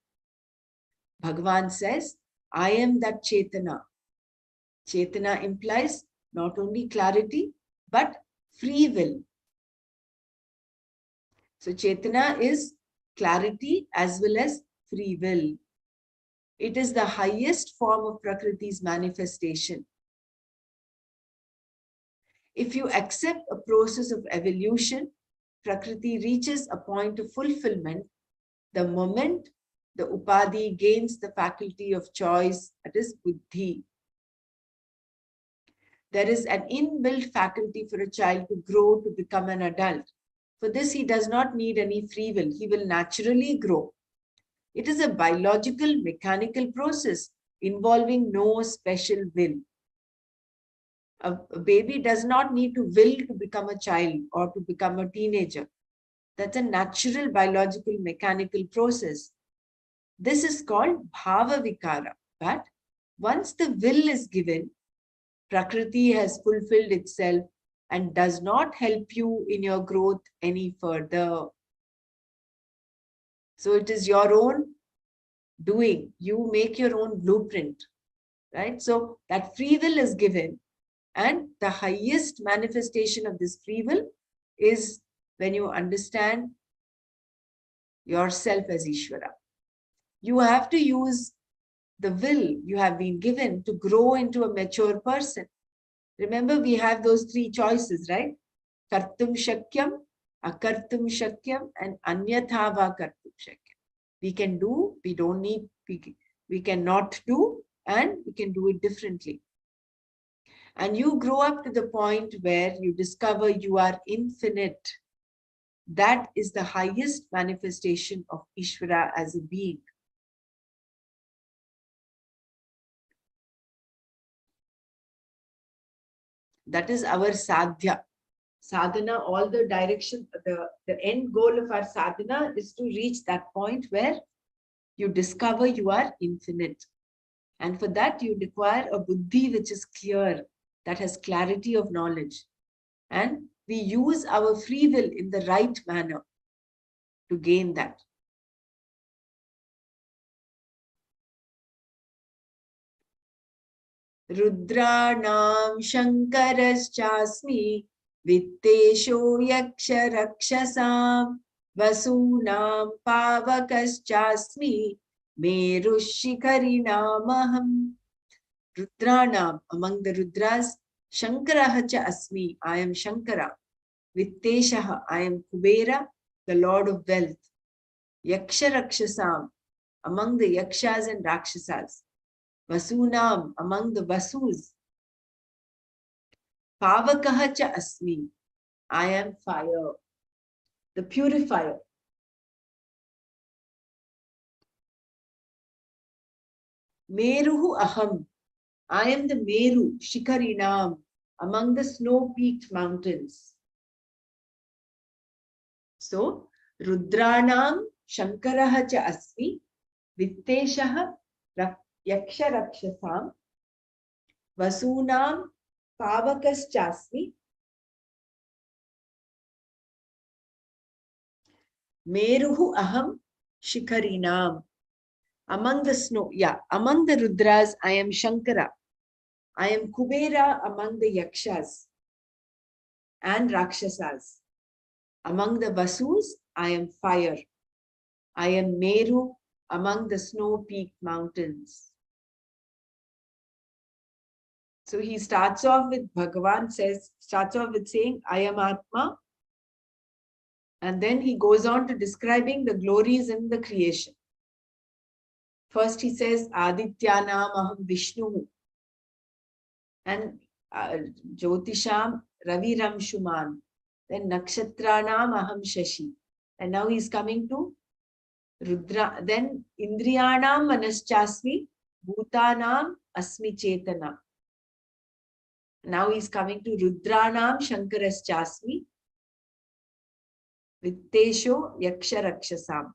Bhagavan says, I am that Chetana. Chetana implies not only clarity, but free will. So Chetana is clarity as well as free will. It is the highest form of Prakriti's manifestation. If you accept a process of evolution, Prakriti reaches a point of fulfillment the moment the Upadhi gains the faculty of choice, that is Buddhi. There is an inbuilt faculty for a child to grow to become an adult. For this, he does not need any free will. He will naturally grow. It is a biological, mechanical process involving no special will. A baby does not need to will to become a child or to become a teenager. That's a natural, biological, mechanical process. This is called bhava vikara. But once the will is given, Prakriti has fulfilled itself and does not help you in your growth any further. So it is your own doing. You make your own blueprint, right? So that free will is given, and the highest manifestation of this free will is when you understand yourself as Ishvara. You have to use the will you have been given to grow into a mature person. Remember, we have those three choices, right? Kartum shakyam, akartum shakyam, and anyatha va kartum shakyam. We can do, we don't need, we cannot do, and we can do it differently. And you grow up to the point where you discover you are infinite. That is the highest manifestation of Ishvara as a being. That is our sadhya. Sadhana, all the direction, the end goal of our sadhana is to reach that point where you discover you are infinite. And for that, you require a buddhi which is clear, that has clarity of knowledge. And we use our free will in the right manner to gain that. Rudranam Shankarashasmi Vittesho Yaksha Rakshasam Vasunam Pavakaschasmi Merushikarinamaham. Rudranam, among the Rudras, Shankaraha Asmi, I am Shankara. Vitteshaha, I am Kubera, the Lord of Wealth. Yaksha Rakshasam, among the Yakshas and Rakshasas. Vasunam, among the Vasus. Pavakaha Asmi, I am fire, the purifier. Meruhu Aham, I am the Meru, Shikarinam, among the snow-peaked mountains. So, Rudranam Shankaraha cha asmi, Vitteshaha Yaksha Rakshasam, Vasunam Pavakas chasmi, Meruhu Aham Shikarinam. Among the snow, among the Rudras, I am Shankara. I am Kubera among the Yakshas and Rakshasas. Among the Vasus, I am fire. I am Meru among the snow-peaked mountains. So he starts off with starts off with saying, I am Atma. And then he goes on to describing the glories in the creation. First he says, Adityanam aham Vishnu. And Jyotisham Raviram Shuman. Then Nakshatranam aham Shashi. And now he's coming to Rudra. Then Indriyanam Manaschasmi Bhutanam Asmi Chetana. Now he's coming to Rudranam Shankaraschasmi Vittesho Yaksha Rakshasam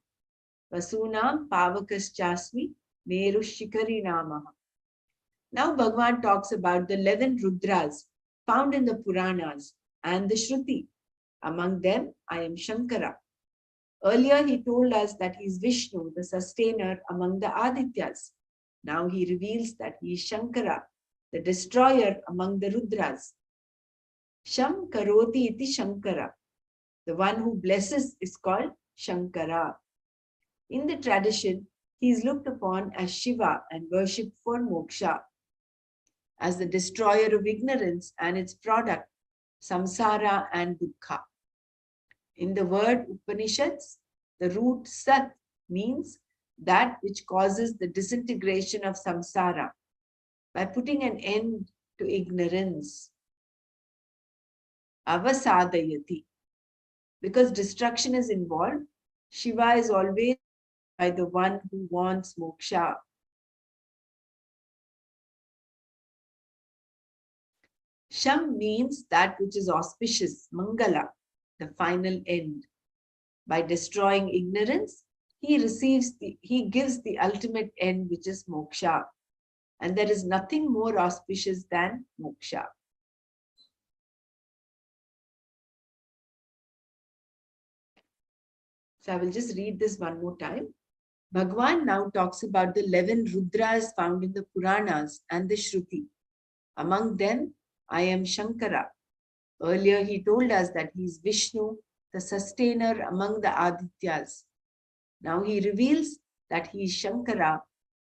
Vasunam Pavakaschasmi Meru Shikari Namaha. Now Bhagavan talks about the 11 Rudras found in the Puranas and the Shruti. Among them, I am Shankara. Earlier, he told us that he is Vishnu, the sustainer among the Adityas. Now he reveals that he is Shankara, the destroyer among the Rudras. Sham karoti iti Shankara. The one who blesses is called Shankara. In the tradition, he is looked upon as Shiva and worshipped for moksha, as the destroyer of ignorance and its product, samsara and dukkha. In the word Upanishads, the root Sat means that which causes the disintegration of samsara by putting an end to ignorance. Avasadayati. Because destruction is involved, Shiva is always by the one who wants moksha. Sham means that which is auspicious, Mangala, the final end. By destroying ignorance, he gives the ultimate end, which is moksha. And there is nothing more auspicious than moksha. So I will just read this one more time. Bhagavan now talks about the 11 Rudras found in the Puranas and the Shruti. Among them, I am Shankara. Earlier, he told us that he is Vishnu, the sustainer among the Adityas. Now he reveals that he is Shankara,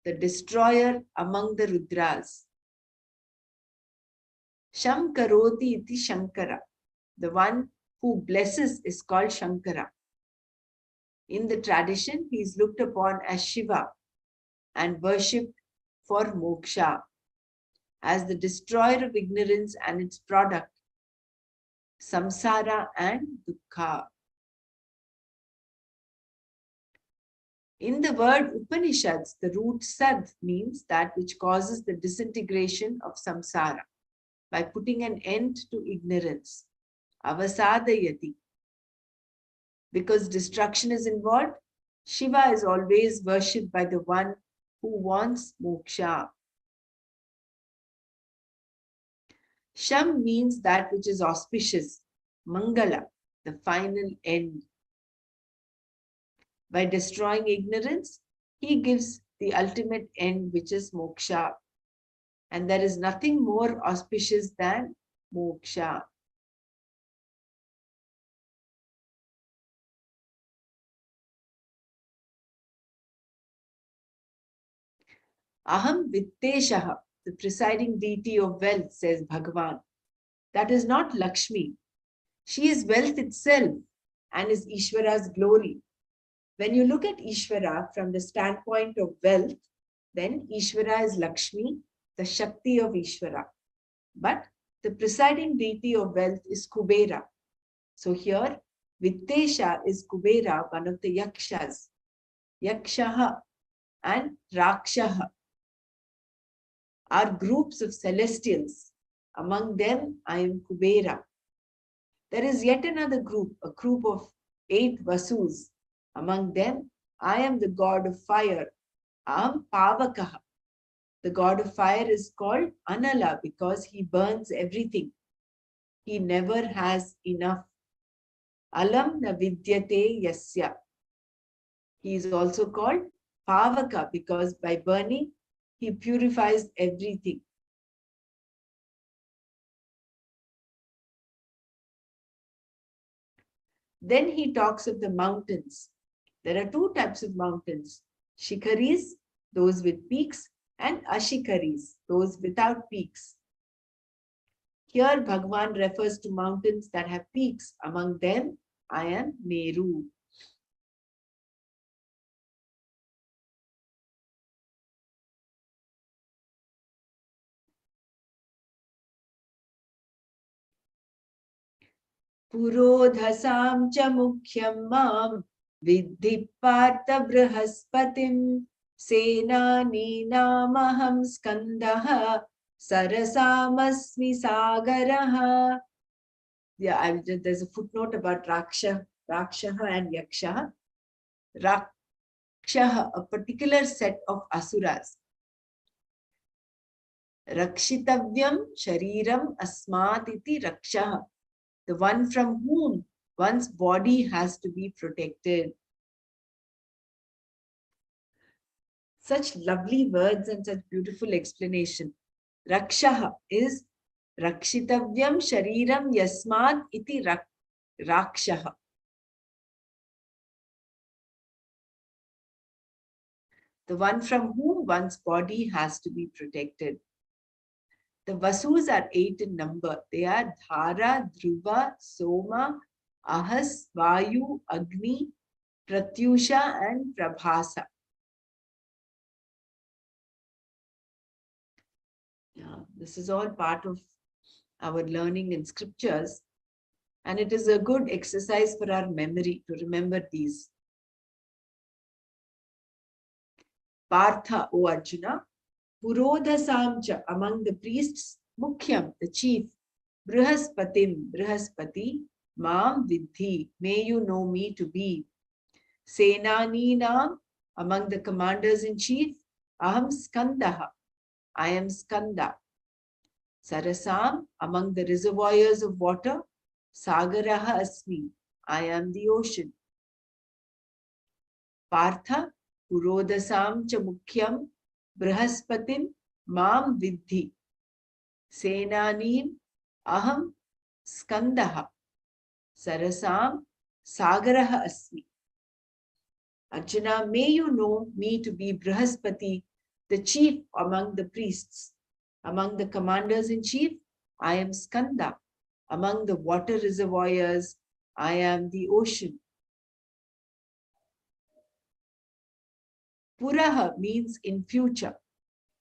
the destroyer among the Rudras. Sham karoti iti Shankara. The one who blesses is called Shankara. In the tradition, he is looked upon as Shiva and worshipped for moksha, as the destroyer of ignorance and its product, samsara and dukkha. In the word Upanishads, the root Sad means that which causes the disintegration of samsara by putting an end to ignorance. Avasadayati. Because destruction is involved, Shiva is always worshipped by the one who wants moksha. Sham means that which is auspicious, Mangala, the final end. By destroying ignorance, he gives the ultimate end, which is moksha. And there is nothing more auspicious than moksha. Aham Vitteshaha, the presiding deity of wealth, says Bhagavan. That is not Lakshmi. She is wealth itself and is Ishvara's glory. When you look at Ishvara from the standpoint of wealth, then Ishvara is Lakshmi, the Shakti of Ishvara. But the presiding deity of wealth is Kubera. So here, Vittesha is Kubera, one of the Yakshas. Yakshaha and Rakshaha are groups of celestials. Among them, I am Kubera. There is yet another group, a group of 8 Vasus. Among them, I am the god of fire. Aham Pavakaha. The god of fire is called Anala because he burns everything. He never has enough. Alam na vidyate yasya. He is also called Pavaka because by burning, he purifies everything. Then he talks of the mountains. There are 2 types of mountains, Shikaris, those with peaks, and Ashikaris, those without peaks. Here Bhagwan refers to mountains that have peaks. Among them, I am Meru. Purodhasam cha mukhyam mam Viddhi partha brihaspatiim Senani namaham skandaha Sarasamasmi sagaraha. Yeah, there's a footnote about Rakshaha and Yakshaha. Rakshaha, a particular set of asuras. Rakshitavyam shariram asmat iti rakshaha. The one from whom one's body has to be protected. Such lovely words and such beautiful explanation. Rakshaha is Rakshitavyam shariram yasmat iti rakshaha. The one from whom one's body has to be protected. The Vasus are 8 in number. They are Dhara, Dhruva, Soma, Ahas, Vayu, Agni, Pratyusha and Prabhasa. Yeah, this is all part of our learning in scriptures, and it is a good exercise for our memory to remember these. Partha, O Arjuna, Purodhasamcha, among the priests, Mukhyam, the chief, Brihaspatim, Brihaspati, Mam Vidhi, may you know me to be. Senaninam, among the commanders in chief, Aham Skandaha, I am Skanda. Sarasam, among the reservoirs of water, Sagaraha Asmi, I am the ocean. Partha, Purodhasam cha mukhyam, Brihaspatim, Mam Vidhi. Senanim, Aham Skandaha. Sarasam, Sagaraha Asmi. Arjuna, may you know me to be Brihaspati, the chief among the priests. Among the commanders in chief, I am Skanda. Among the water reservoirs, I am the ocean. Puraha means in future.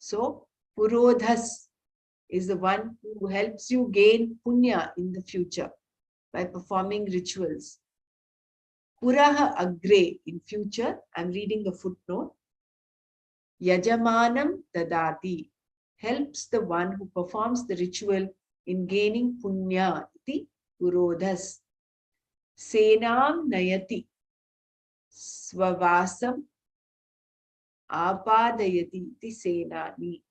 So, Purodhas is the one who helps you gain punya in the future by performing rituals. Puraha agre, in future, I'm reading the footnote. Yajamanam dadati, helps the one who performs the ritual in gaining punya, iti purodhas. Senam nayati, swavasam apadayati, iti senani.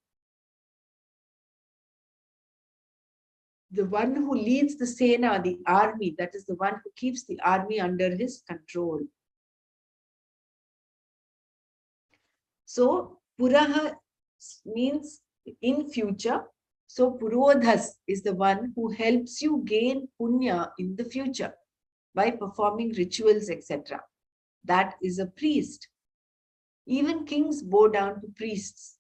The one who leads the Sena, the army, that is the one who keeps the army under his control. So, Puraha means in future. So, Purodhas is the one who helps you gain punya in the future by performing rituals, etc. That is a priest. Even kings bow down to priests.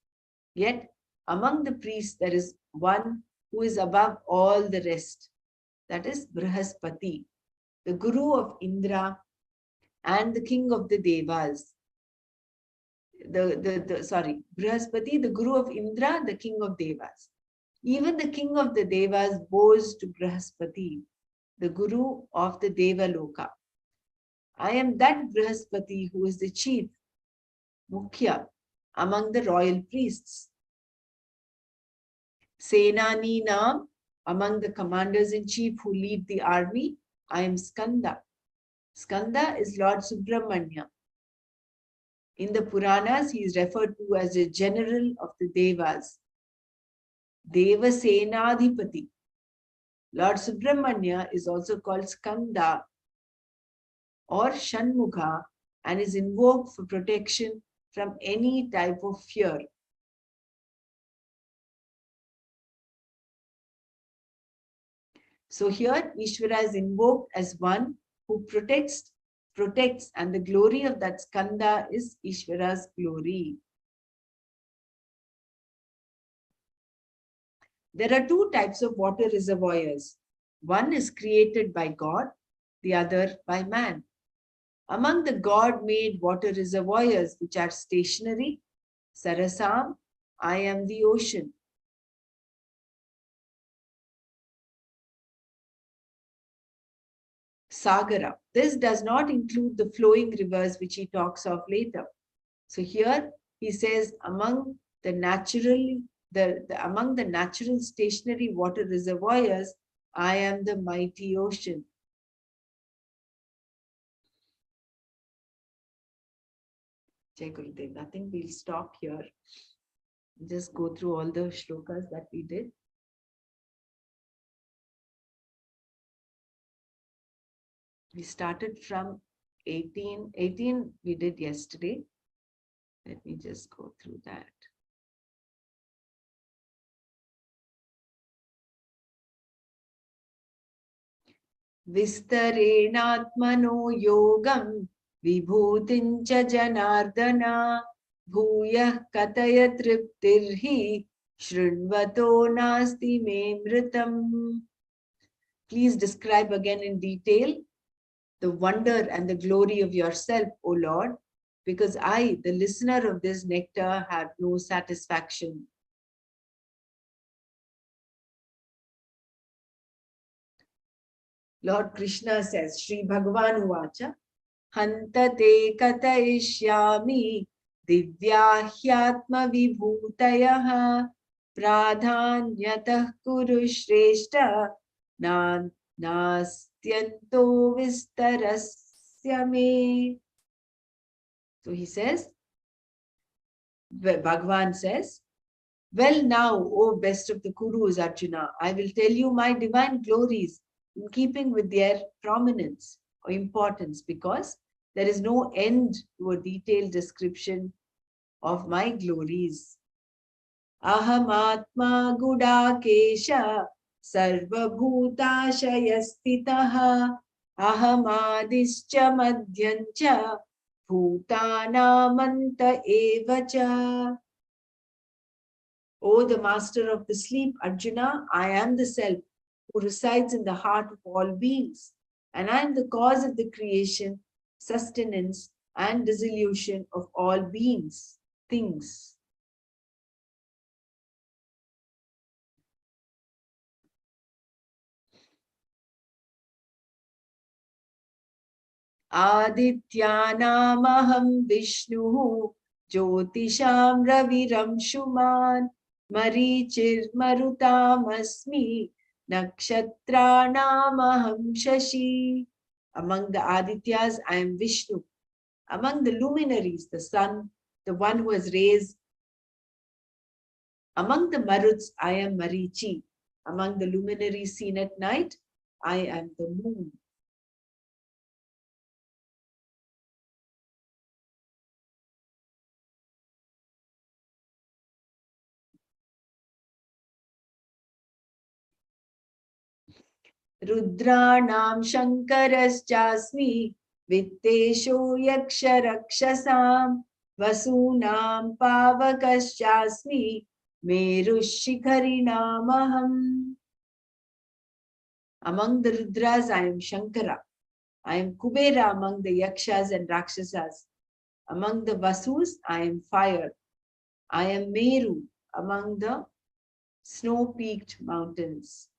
Yet, among the priests, there is one who is above all the rest. That is Brihaspati, the guru of Indra and the king of the Devas. Brihaspati, the guru of Indra, the king of Devas. Even the king of the Devas bows to Brihaspati, the guru of the Devaloka. I am that Brihaspati who is the chief, Mukhya, among the royal priests. Senani Nam, among the commanders in chief who lead the army, I am Skanda. Skanda is Lord Subramanya. In the Puranas, he is referred to as the general of the Devas. Deva Senadhipati. Lord Subramanya is also called Skanda or Shanmukha and is invoked for protection from any type of fear. So here Ishvara is invoked as one who protects, and the glory of that Skanda is Ishvara's glory. There are two types of water reservoirs. One is created by God, the other by man. Among the God-made water reservoirs which are stationary, Sarasam, I am the ocean. Sagara. This does not include the flowing rivers which he talks of later. So here he says among the natural stationary water reservoirs, I am the mighty ocean. Jai Gurudev. I think we'll stop here. Just go through all the shlokas that we did. We started from 18 we did yesterday. Let me just go through that. Vistarenatmano yogam vibhutincha janardana bhuyah kataya triptirhi shrunvato nasti me mritam. Please describe again in detail the wonder and the glory of yourself, O Lord, because I, the listener of this nectar, have no satisfaction. Lord Krishna says, Sri Bhagavan Uvacha, Hantate katayishyami divyahyatma vibhutayaha pradhanyatah kuru shreshta nastyanto vistarasya me. So he says, Bhagavan says, well now, O best of the Kurus, Arjuna, I will tell you my divine glories in keeping with their prominence or importance, because there is no end to a detailed description of my glories. Aham atma gudakesha sarvabhutashayastitaha aham adischa madhyancha bhutanamanta evacha. O the master of the sleep, Arjuna, I am the self who resides in the heart of all beings, and I am the cause of the creation, sustenance, and dissolution of all beings, things. Adityanamaham Vishnu Jyotisham Raviram Shuman Marichir Marutamasmi Nakshatranamaham Shashi. Among the Adityas, I am Vishnu. Among the luminaries, the sun, the one who has rays. Among the Maruts, I am Marichi. Among the luminaries seen at night, I am the moon. Rudranam Shankarasjasmi Vittesho Yaksharakshasam Vasunam Pavakasyasmi Merushikharinamaham. Among the Rudras, I am Shankara. I am Kubera among the Yakshas and Rakshasas. Among the Vasus, I am fire. I am Meru among the snow-peaked mountains.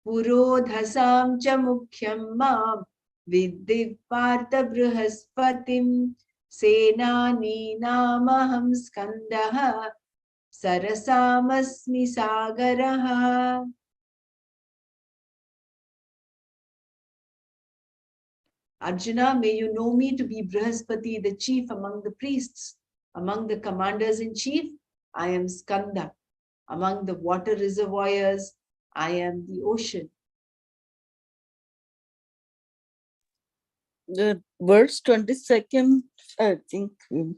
Purodhasam cha mukhyam mam viddiv partha bruhaspatim senani namaham skandaha sarasamasmi sagaraha. Arjuna, may you know me to be Brihaspati, the chief among the priests. Among the commanders in chief, I am Skanda. Among the water reservoirs, I am the ocean. The verse 22nd, I think we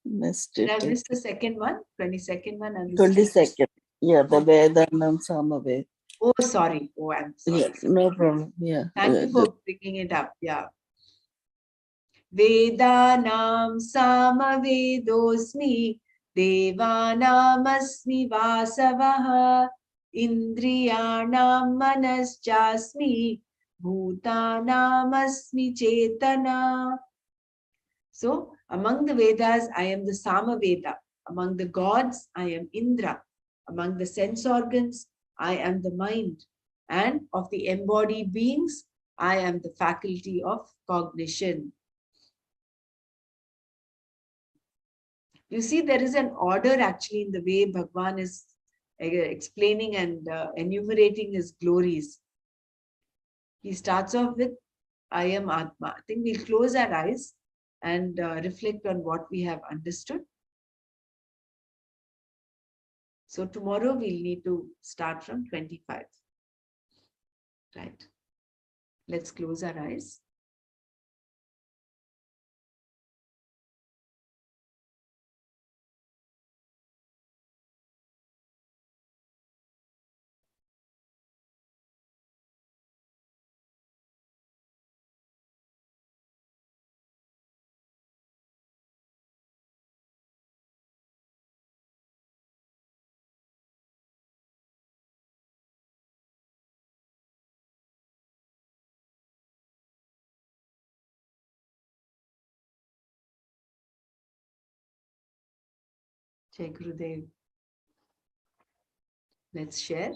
missed it. Did I miss the second one? 22nd one? And 22nd. Yeah, the Vedanam Samaved. Oh, sorry. Oh, I'm sorry. Yeah, no problem. Yeah. Thank you for bringing it up. Yeah. Vedanam Samavedosmi Devanamasmi Vasavaha Indriyanam Manaschasmi Bhutanamasmi Chetana. So, among the Vedas, I am the Sama Veda. Among the gods, I am Indra. Among the sense organs, I am the mind. And of the embodied beings, I am the faculty of cognition. You see, there is an order actually in the way Bhagwan is explaining and enumerating his glories. He starts off with I am Atma. I think we'll close our eyes and reflect on what we have understood. So tomorrow we'll need to start from 25. Right. Let's close our eyes. Jai Gurudev. Let's share.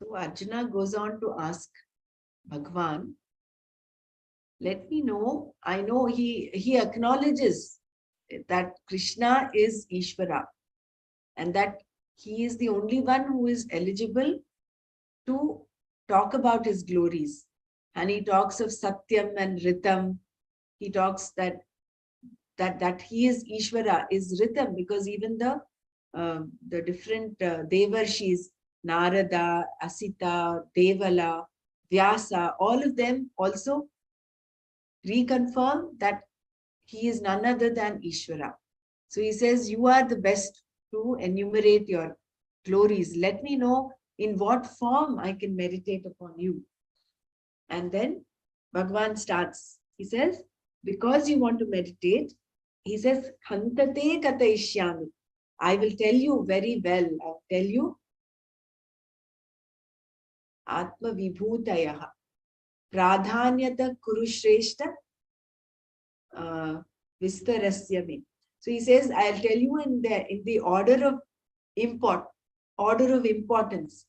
So Arjuna goes on to ask Bhagwan, let me know. I know he acknowledges that Krishna is Ishvara and that he is the only one who is eligible to talk about his glories. And he talks of Satyam and Ritam. He talks that he is Ishvara is Ritam, because even the different Devarshis, Narada, Asita, Devala, Vyasa, all of them also reconfirm that he is none other than Ishvara. So he says, you are the best to enumerate your glories. Let me know in what form I can meditate upon you. And then Bhagwan starts. He says, because you want to meditate, he says, Hantate Kataishyami. I will tell you very well. I'll tell you Atma Vibhutayaha. Pradhanyata Kurushreshta Vistarasya me. So he says, I'll tell you in the order of importance.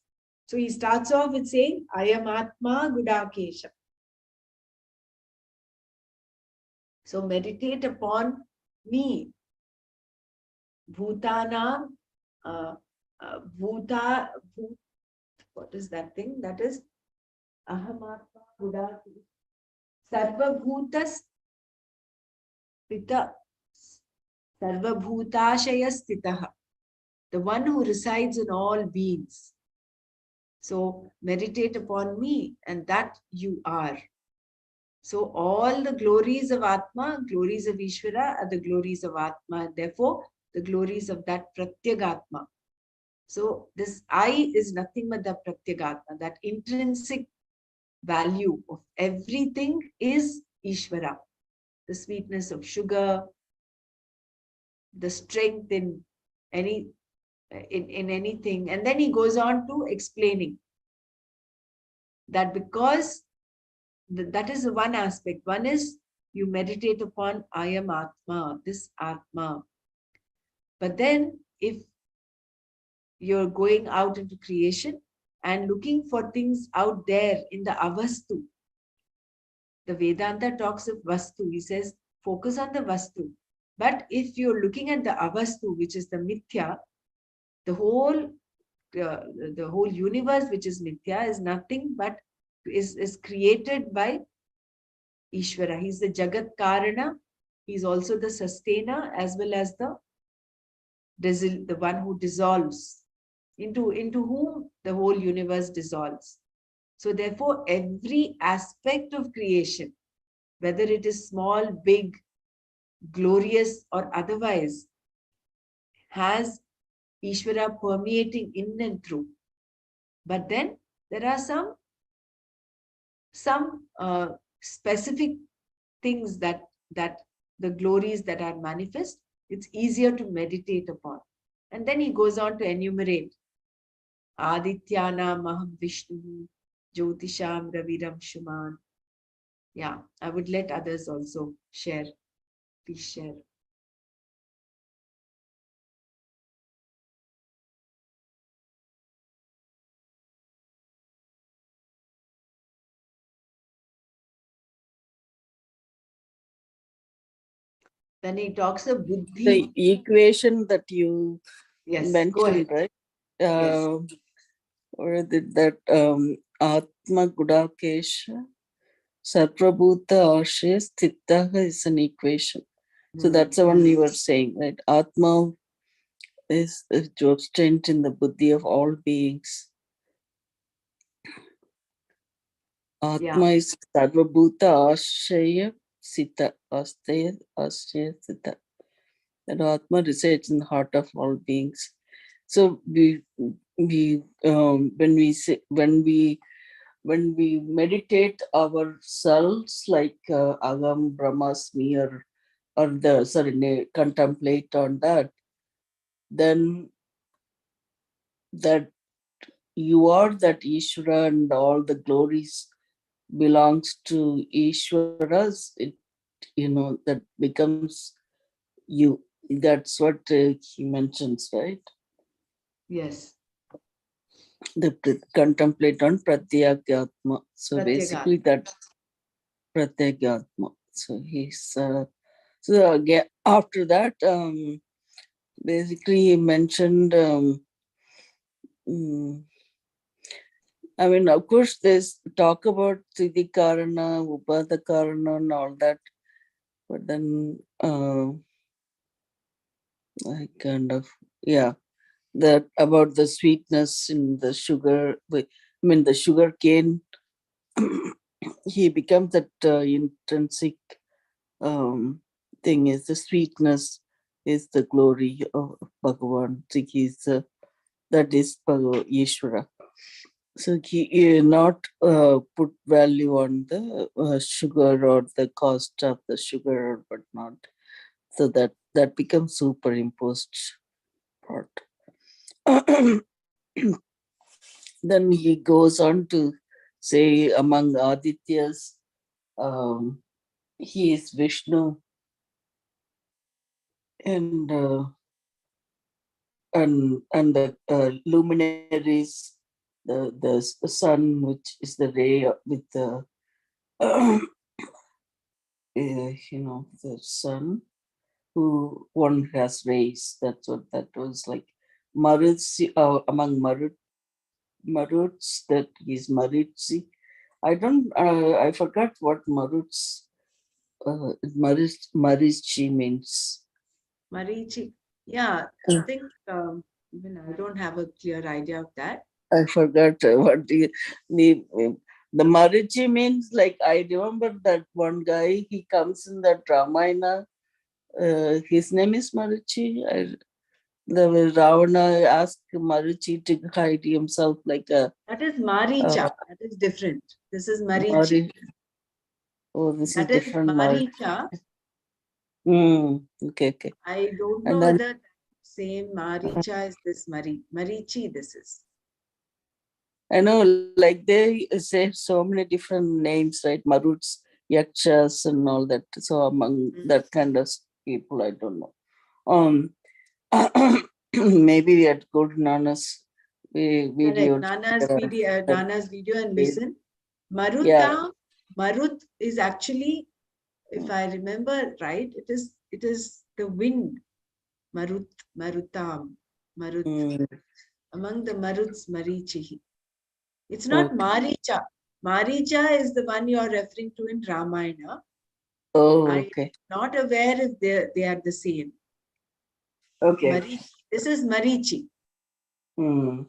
So he starts off with saying, I am Atma Gudakesha. So meditate upon me. Bhutanam, Bhuta, what is that thing? That is Ahamatma Gudakesha. Sarvabhutas Pita. Sarvabhutashaya Stitaha. The one who resides in all beings. So meditate upon me, and that you are. So all the glories of Atma, glories of Ishvara are the glories of Atma, and therefore the glories of that Pratyagatma. So this I is nothing but the Pratyagatma, that intrinsic value of everything is Ishvara. The sweetness of sugar, the strength in anything. And then he goes on to explaining that because that is the one aspect. One is you meditate upon I am Atma, this Atma. But then if you're going out into creation and looking for things out there in the avastu, the Vedanta talks of vastu. He says, focus on the vastu. But if you're looking at the avastu, which is the mithya, the whole universe, which is mithya, is nothing but is created by Ishvara. He's the Jagat Karana. He's also the sustainer as well as the one who dissolves, into whom the whole universe dissolves. So therefore, every aspect of creation, whether it is small, big, glorious, or otherwise, has Ishvara permeating in and through. But then there are some specific things that the glories that are manifest, it's easier to meditate upon. And then he goes on to enumerate Adityana Maham Vishnu, Jyotisham Raviram Shuman. Yeah, I would let others also share. Please share. Then he talks of The Buddhi. equation that you Yes, go ahead. mentioned, right? Yes. Or did that Atma Gudakesha Sarvabhuta Ashya Sthitaha is an equation. So that's the one you were saying, right? Atma is to abstain in the buddhi of all beings. Yeah. Atma is Sarvabhuta Ashya Sita. Ashya Sita. That Atma resides in the heart of all beings. So we when we meditate ourselves like Agam Brahmasmi or the contemplate on that, then that you are that Ishvara and all the glories belongs to Ishvara's, that becomes you. That's what he mentions, right? Yes. The contemplate on Pratyagatma. So Pratyagat. basically that Pratyagatma. So he's so again, after that, basically he mentioned. Mm, I mean, of course, there's talk about Siddhikarana, Upadhakarana, and all that, but then I kind of, yeah, that about the sweetness in the sugar. I mean, the sugar cane, he becomes that intrinsic thing is the sweetness is the glory of Bhagavan. So he's that is Ishvara. So he not put value on the sugar or the cost of the sugar or whatnot. So that becomes superimposed part. Then he goes on to say among Adityas, um, he is Vishnu and and the luminaries, the sun, which is the ray with the the sun, who one has rays. That's what that was like. Maruts among Maruts, that is Marutsi. I don't. I forgot what Maruts. Marichi means. Marichi. Yeah, I think even I don't have a clear idea of that. I forgot what the Marichi means. Like I remember that one guy. He comes in that Ramayana. His name is Marichi. The Ravana asked Marichi to hide himself like a That is uh, Maricha. That is different. This is Marichi. Mari. Oh, this is That is different Marichi. Maricha. Okay, okay. I don't And know then whether same Maricha is this Marichi this is. I know, like they say so many different names, right? Maruts, Yakshas, and all that. So among that kind of people, I don't know. Um, maybe we had go to Nana's Correct. video. Nana's video and listen. Yeah. Maruta, Marut is actually, if I remember right, it is the wind. Marut, Marutam, Marut. Mm, Among the Maruts, Marichihi. It's not okay. Maricha. Maricha is the one you are referring to in Ramayana. Oh, I'm okay. not aware if they are the same. Okay. Marichi. This is Marichi. Hmm.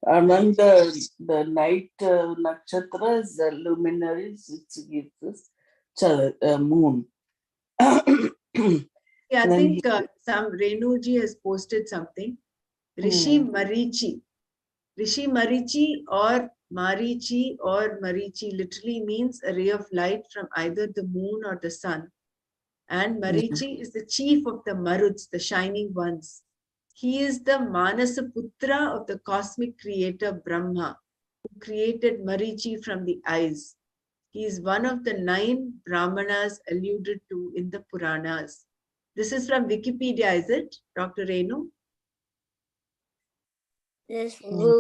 Among the night nakshatras, the luminaries, it gives us moon. Yeah, I Then think some Renuji has posted something. Rishi mm, Marichi. Rishi Marichi or Marichi literally means a ray of light from either the moon or the sun. And mm, Marichi is the chief of the Maruts, the shining ones. He is the Manasa Putra of the cosmic creator Brahma, who created Marichi from the eyes. He is one of the 9 Brahmanas alluded to in the Puranas. This is from Wikipedia, is it, Dr. Renu? This mm,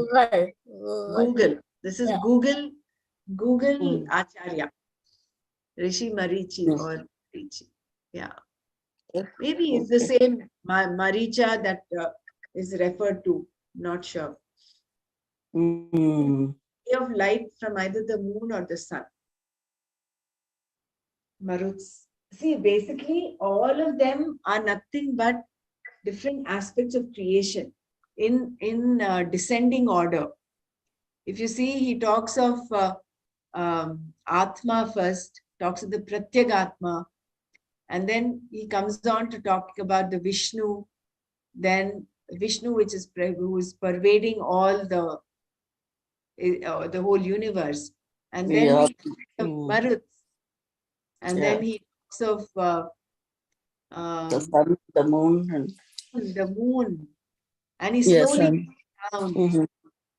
Google. This is Yeah. Google mm, Acharya, Rishi Marichi mm. or Marichi. Yeah. Okay. Maybe it's the Okay. same Maricha that is referred to. Not sure. Mm, Ray of light from either the moon or the sun. Maruts. See, basically, all of them are nothing but different aspects of creation in descending order. If you see, he talks of Atma first, talks of the Pratyagatma, and then he comes on to talk about the Vishnu, then Vishnu, who is pervading all the whole universe, and then yeah. he talks of Mm, Maruts, and yeah. then he talks of The um, sun, the moon, and the moon, and he yes, slowly and comes down.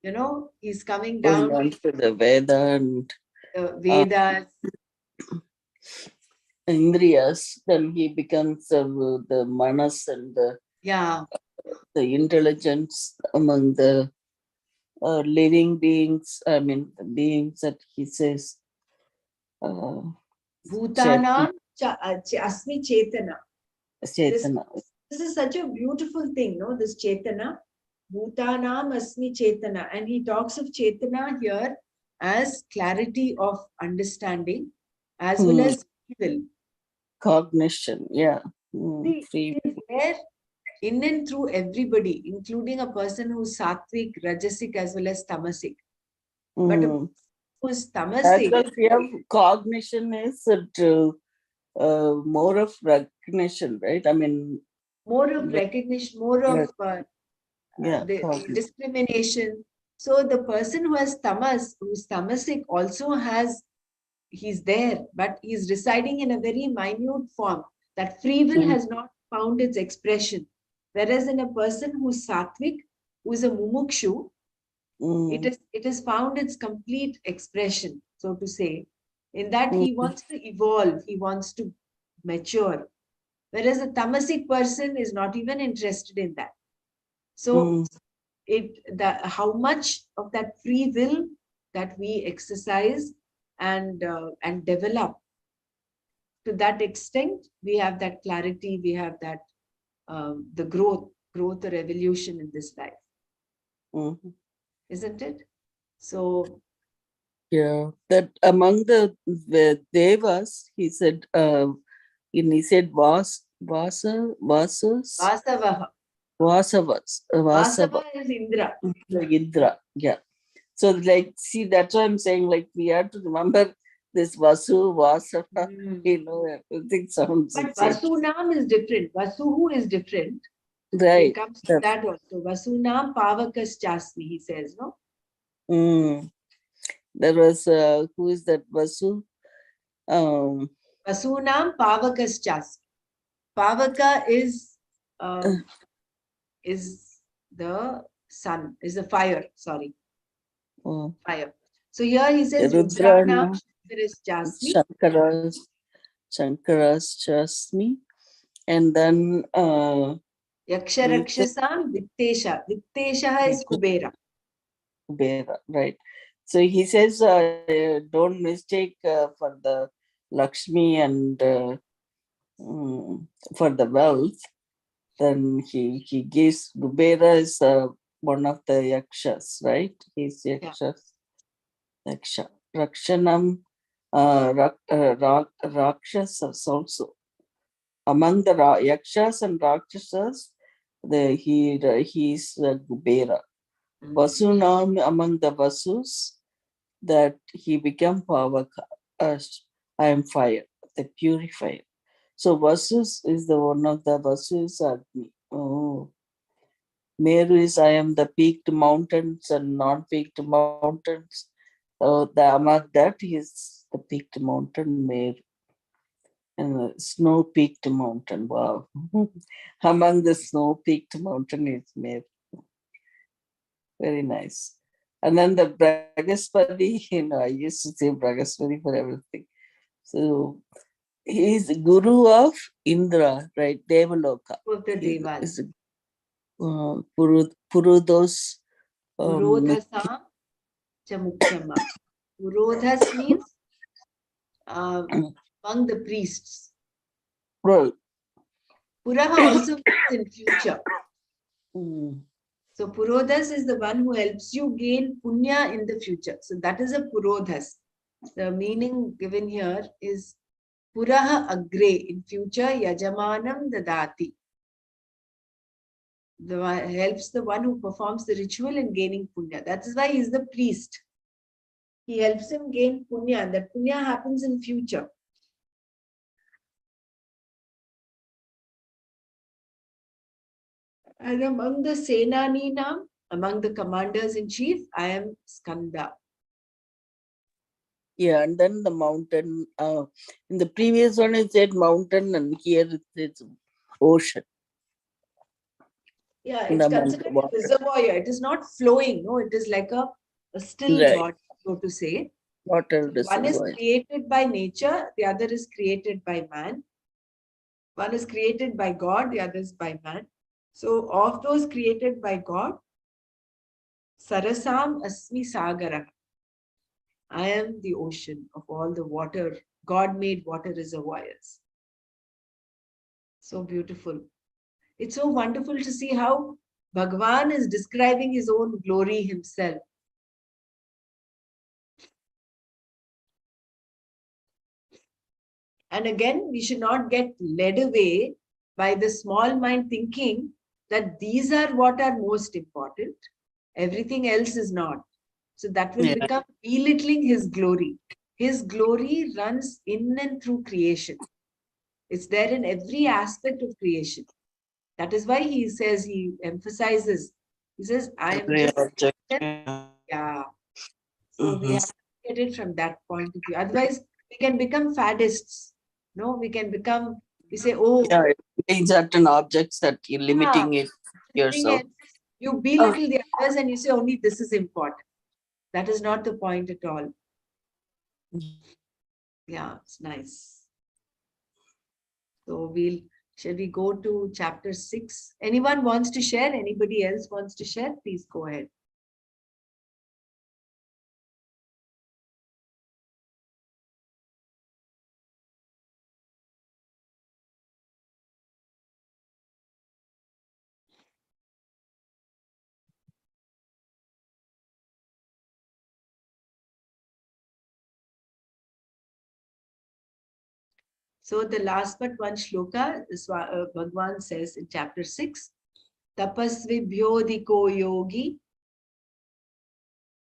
mhm, He's coming going down on to the Veda and the uh, Vedas. Indriyas. Then he becomes the manas and Yeah, the intelligence among the living beings. I mean, the beings that he says. Uh, Bhutanam Asmi Chetana. This Chetana. this is such a beautiful thing, no? This Chetana. Bhutanam Asmi Chetana. And he talks of Chetana here as clarity of understanding as well Hmm. as will. Cognition, yeah. Hmm. See, Free. it is there in and through everybody, including a person who's sattvic, rajasic, as well as tamasic. But a Hmm. person who is As tamasic, well, we have cognition is more of recognition, right? I mean, more of recognition, more of yeah, the cognition. discrimination. So the person who has tamas, who's tamasic, also has, he's there, but he's residing in a very minute form. That free will Hmm. has not found its expression. Whereas in a person who's sattvic, who's a mumukshu, Hmm. it has found its complete expression, so to say, in that Hmm. he wants to evolve, he wants to mature. Whereas a tamasic person is not even interested in that. So Hmm. how much of that free will that we exercise and develop, to that extent we have that clarity, we have that the growth or evolution in this life, Hmm. isn't it? So Yeah, that among the devas, he said, and he said vasava Vasava, vasava is Indra. Indra. Yeah. So, like, see, that's why I'm saying, like, we have to remember this Vasu, Vasava, Mm. everything sounds the But same. Vasunam is different. Vasuhu is different. We'll Right. come to That's, that also. Vasunam pavakas chasmi, he says, no? mm, there was, who is that Vasu? Um, Vasunam pavakas chasmi. Pavaka uh, is the sun, is the fire, sorry, uh, fire. So here he says Rudranam Rudrana, is Jasmi, Shankara's, Shankara's Chasmi, and then Yaksha Gita, Rakshasam Vittesha. Vittesha is Kubera. Kubera, right? So he says, don't mistake for the Lakshmi and for the wealth. Then he gives Kubera is one of the yakshas, right? He's Yeah. yaksha. Rakshanam, Rakshasas also. Among the yakshas and Rakshasas, he's Kubera. Vasunam among the Vasus, that he became Pavaka. I am fire, the purifier. So Vasus is the one of the Vasus Agni. Oh. Meru is I am the peaked mountains and non-peaked mountains. Among that is the peaked mountain Meru. And the snow-peaked mountain. Wow. Among the snow-peaked mountain is Meru. Very nice. And then the Bragaspati, I used to say Bragaspati for everything. So he is Guru of Indra, right? Devaloka. Of the He Devas. is Purudos. Purodhasa Chamukhyama. Purodhas means among the priests. Right. Puraha also means in future. Mm. So Purodhas is the one who helps you gain punya in the future. So that is a Purodhas. The meaning given here is Puraha Agre, in future Yajamanam Dadati. The one helps the one who performs the ritual in gaining punya. That is why he is the priest. He helps him gain punya, and that punya happens in future. And among the Senaninam, among the commanders in chief, I am Skanda. Yeah, and then the mountain. In the previous one, it said mountain, and here it's ocean. Yeah, it's considered a reservoir. It is not flowing. No, it is like a still Right. body, so to say. Water So one is reservoir. created by nature, the other is created by man. One is created by God, the other is by man. So of those created by God, Sarasam Asmi Sagara. I am the ocean of all the water, God-made water reservoirs. So beautiful. It's so wonderful to see how Bhagavan is describing his own glory himself. And again, we should not get led away by the small mind thinking that these are what are most important. Everything else is not. So that will become belittling his glory. His glory runs in and through creation. It's there in every aspect of creation. That is why he says, he emphasizes, he says, I am just, yeah. So we have to get it from that point of view. Otherwise, we can become faddists. No, we can become, we say, oh, Yeah, certain objects that you're limiting it yourself. You belittle the others and you say only this is important. That is not the point at all. Yeah, it's nice. So shall we go to chapter 6? Anyone wants to share? Anybody else wants to share? Please go ahead. So the last but one shloka, Bhagavan says in chapter 6, Tapasvibhyodhiko yogi,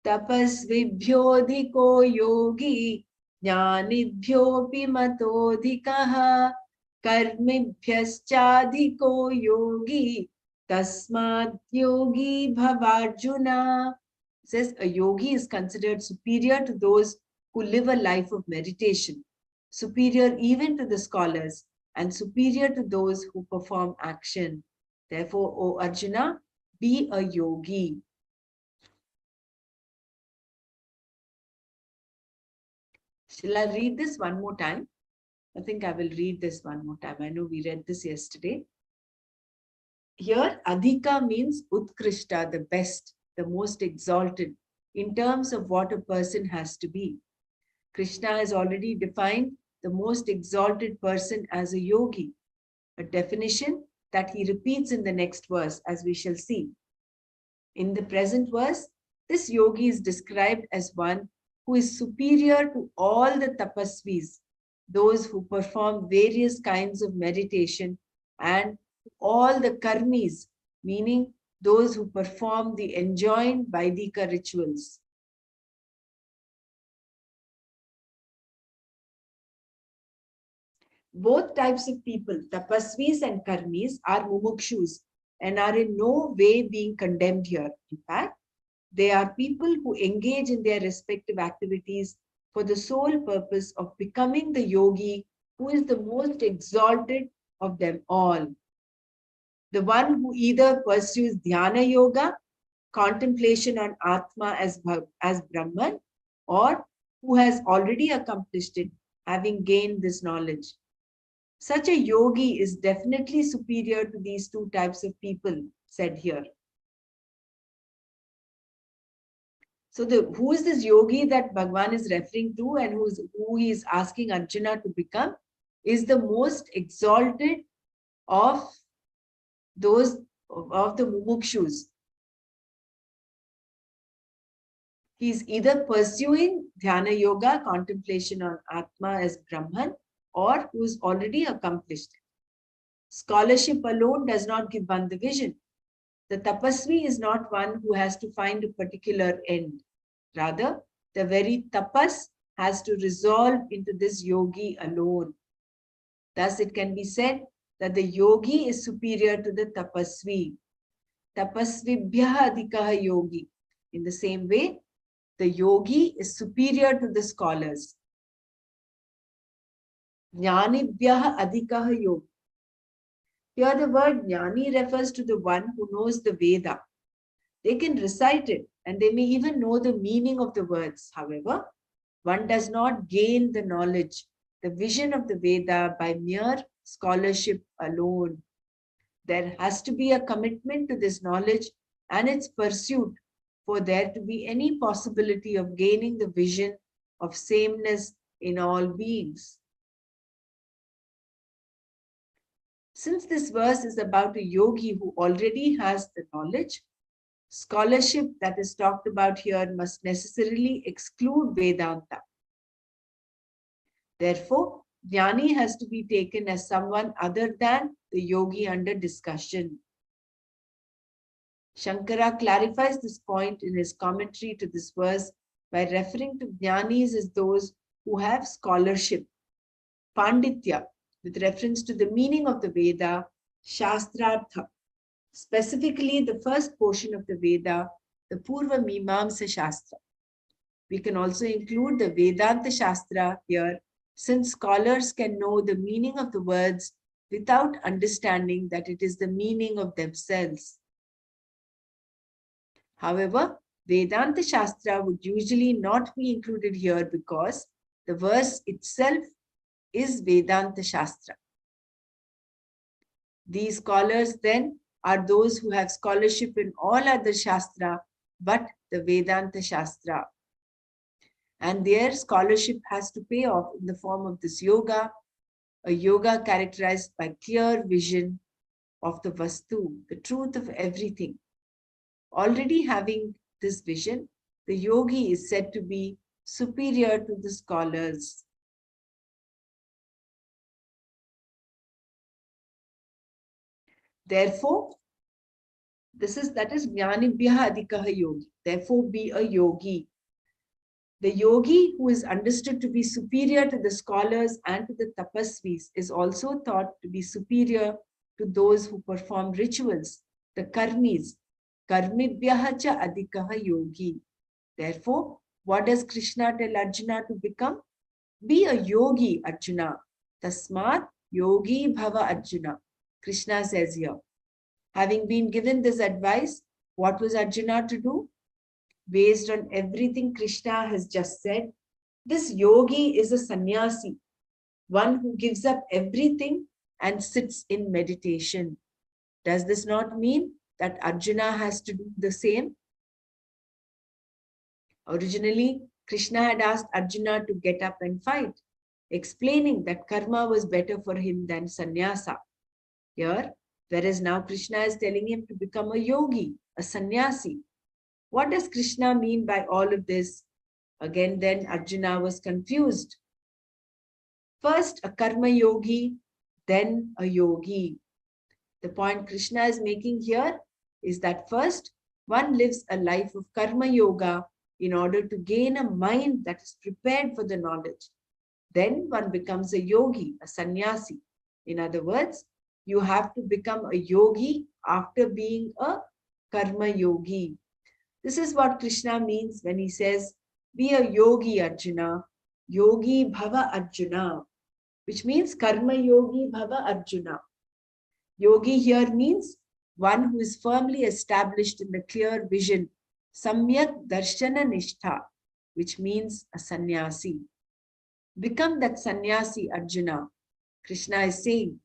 Tapasvibhyodhiko yogi, Jnanibhyopi matodhikaha, Karmibhyaschadhiko yogi, Tasmad yogi bhavarjuna. It says a yogi is considered superior to those who live a life of meditation, superior even to the scholars, and superior to those who perform action. Therefore, O Arjuna, be a yogi. Shall I read this one more time? I think I will read this one more time. I know we read this yesterday. Here, Adhika means Utkrishta, the best, the most exalted, in terms of what a person has to be. Krishna has already defined the most exalted person as a yogi, a definition that he repeats in the next verse, as we shall see. In the present verse, this yogi is described as one who is superior to all the tapasvis, those who perform various kinds of meditation, and all the karmis, meaning those who perform the enjoined Vaidika rituals. Both types of people, tapasvis and karmis, are mumukshus and are in no way being condemned here. In fact, they are people who engage in their respective activities for the sole purpose of becoming the yogi who is the most exalted of them all. The one who either pursues dhyana yoga, contemplation on Atma as Brahman, or who has already accomplished it, having gained this knowledge. Such a yogi is definitely superior to these two types of people, said here. So who is this yogi that Bhagavan is referring to and who he is asking Arjuna to become is the most exalted of those of the mumukshus. He is either pursuing dhyana yoga, contemplation on Atma as Brahman, or who is already accomplished it. Scholarship alone does not give one the vision. The tapasvi is not one who has to find a particular end. Rather, the very tapas has to resolve into this yogi alone. Thus, it can be said that the yogi is superior to the tapasvi. Tapasvibhyaha adhikaha yogi. In the same way, the yogi is superior to the scholars. Jnanibhyaha adhikaha yogi. Here the word jnani refers to the one who knows the Veda. They can recite it and they may even know the meaning of the words. However, one does not gain the knowledge, the vision of the Veda by mere scholarship alone. There has to be a commitment to this knowledge and its pursuit for there to be any possibility of gaining the vision of sameness in all beings. Since this verse is about a yogi who already has the knowledge, scholarship that is talked about here must necessarily exclude Vedanta. Therefore, Jnani has to be taken as someone other than the yogi under discussion. Shankara clarifies this point in his commentary to this verse by referring to Jnanis as those who have scholarship, Panditya, with reference to the meaning of the Veda, Shastrartha, specifically the first portion of the Veda, the Purva Mimamsa Shastra. We can also include the Vedanta Shastra here, since scholars can know the meaning of the words without understanding that it is the meaning of themselves. However, Vedanta Shastra would usually not be included here because the verse itself is Vedanta Shastra. These scholars then are those who have scholarship in all other Shastra but the Vedanta Shastra. And their scholarship has to pay off in the form of this yoga, a yoga characterized by clear vision of the Vastu, the truth of everything. Already having this vision, the yogi is said to be superior to the scholars. Therefore, that is Jnanibhyaha adhikaha yogi. Therefore, be a yogi. The yogi who is understood to be superior to the scholars and to the tapasvis is also thought to be superior to those who perform rituals, the karmis. Karmibhyaha cha adhikaha yogi. Therefore, what does Krishna tell Arjuna to become? Be a yogi, Arjuna. Tasmat yogi bhava Arjuna. Krishna says here. Having been given this advice, what was Arjuna to do? Based on everything Krishna has just said, this yogi is a sannyasi, one who gives up everything and sits in meditation. Does this not mean that Arjuna has to do the same? Originally, Krishna had asked Arjuna to get up and fight, explaining that karma was better for him than sannyasa. Here, whereas now Krishna is telling him to become a yogi, a sannyasi. What does Krishna mean by all of this? Again, then Arjuna was confused. First a karma yogi, then a yogi. The point Krishna is making here is that first, one lives a life of karma yoga in order to gain a mind that is prepared for the knowledge. Then one becomes a yogi, a sannyasi. In other words, you have to become a yogi after being a karma yogi. This is what Krishna means when he says, be a yogi, Arjuna, yogi bhava Arjuna, which means karma yogi bhava Arjuna. Yogi here means one who is firmly established in the clear vision, samyak darshana nishtha, which means a sannyasi. Become that sannyasi, Arjuna. Krishna is saying,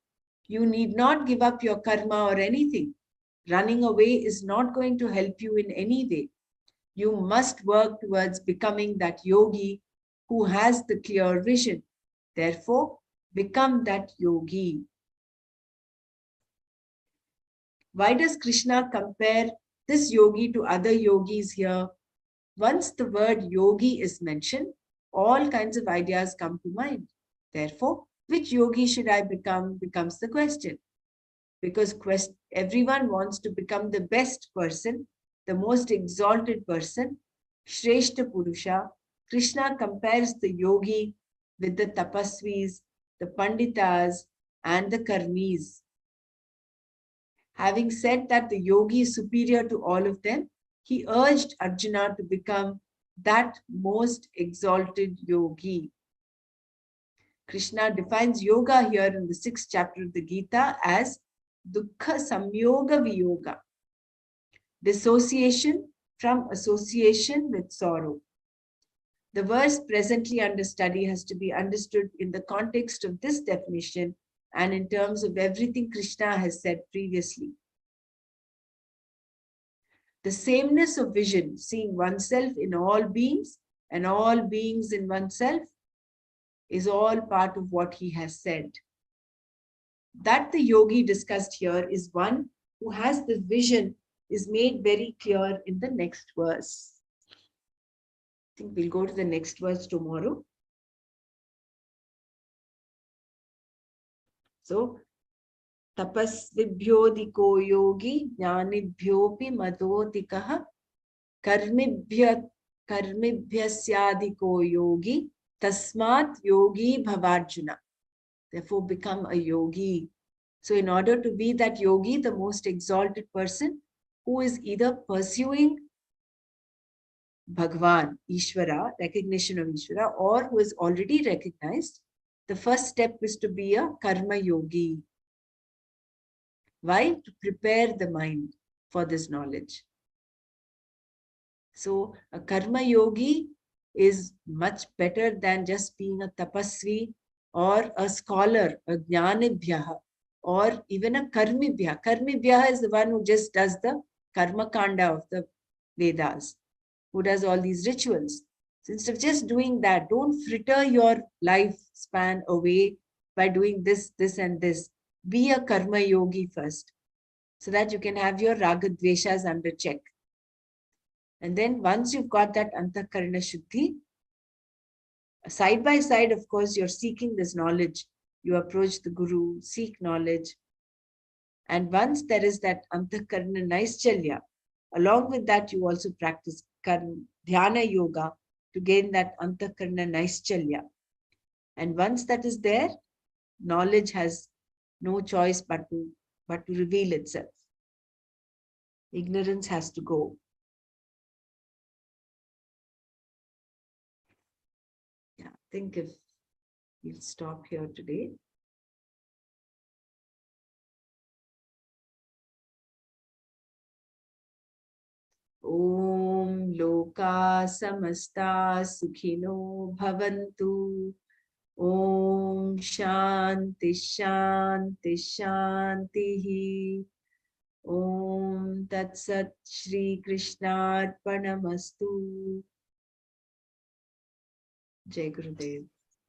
you need not give up your karma or anything. Running away is not going to help you in any way. You must work towards becoming that yogi who has the clear vision. Therefore, become that yogi. Why does Krishna compare this yogi to other yogis here? Once the word yogi is mentioned, all kinds of ideas come to mind. Therefore, which yogi should I become becomes the question. Because everyone wants to become the best person, the most exalted person, Shreshta Purusha. Krishna compares the yogi with the tapasvis, the panditas, and the karmis. Having said that the yogi is superior to all of them, he urged Arjuna to become that most exalted yogi. Krishna defines yoga here in the 6th chapter of the Gita as dukkha samyoga viyoga, dissociation from association with sorrow. The verse presently under study has to be understood in the context of this definition and in terms of everything Krishna has said previously. The sameness of vision, seeing oneself in all beings and all beings in oneself, is all part of what he has said. That the yogi discussed here is one who has the vision is made very clear in the next verse. I think we'll go to the next verse tomorrow. So, tapasvibhyodiko yogi jnanibhyopi madodikaha karmibhyasyadiko yogi tasmat yogi bhavarjuna. Therefore, become a yogi. So, in order to be that yogi, the most exalted person who is either pursuing Bhagwan, Ishvara, recognition of Ishvara, or who is already recognized, the first step is to be a karma yogi. Why? To prepare the mind for this knowledge. So, a karma yogi is much better than just being a tapasvi or a scholar, a jnanibhyaha, or even a karmibhya. Karmibhya is the one who just does the karma kanda of the Vedas, who does all these rituals. So instead of just doing that, don't fritter your lifespan away by doing this, this, and this. Be a karma yogi first, so that you can have your raga dveshas under check. And then once you've got that antakarana shuddhi, side by side, of course, you're seeking this knowledge. You approach the guru, seek knowledge. And once there is that antakarana naischalya, along with that, you also practice dhyana yoga to gain that antakarana naischalya. And once that is there, knowledge has no choice but to reveal itself. Ignorance has to go. Yeah, I think if we'll stop here today. Om Loka Samasta Sukhino Bhavantu. Om Shanti Shanti Shanti. Om Tat Sat Shri Krishna Arpanamastu. Jai Gurudev.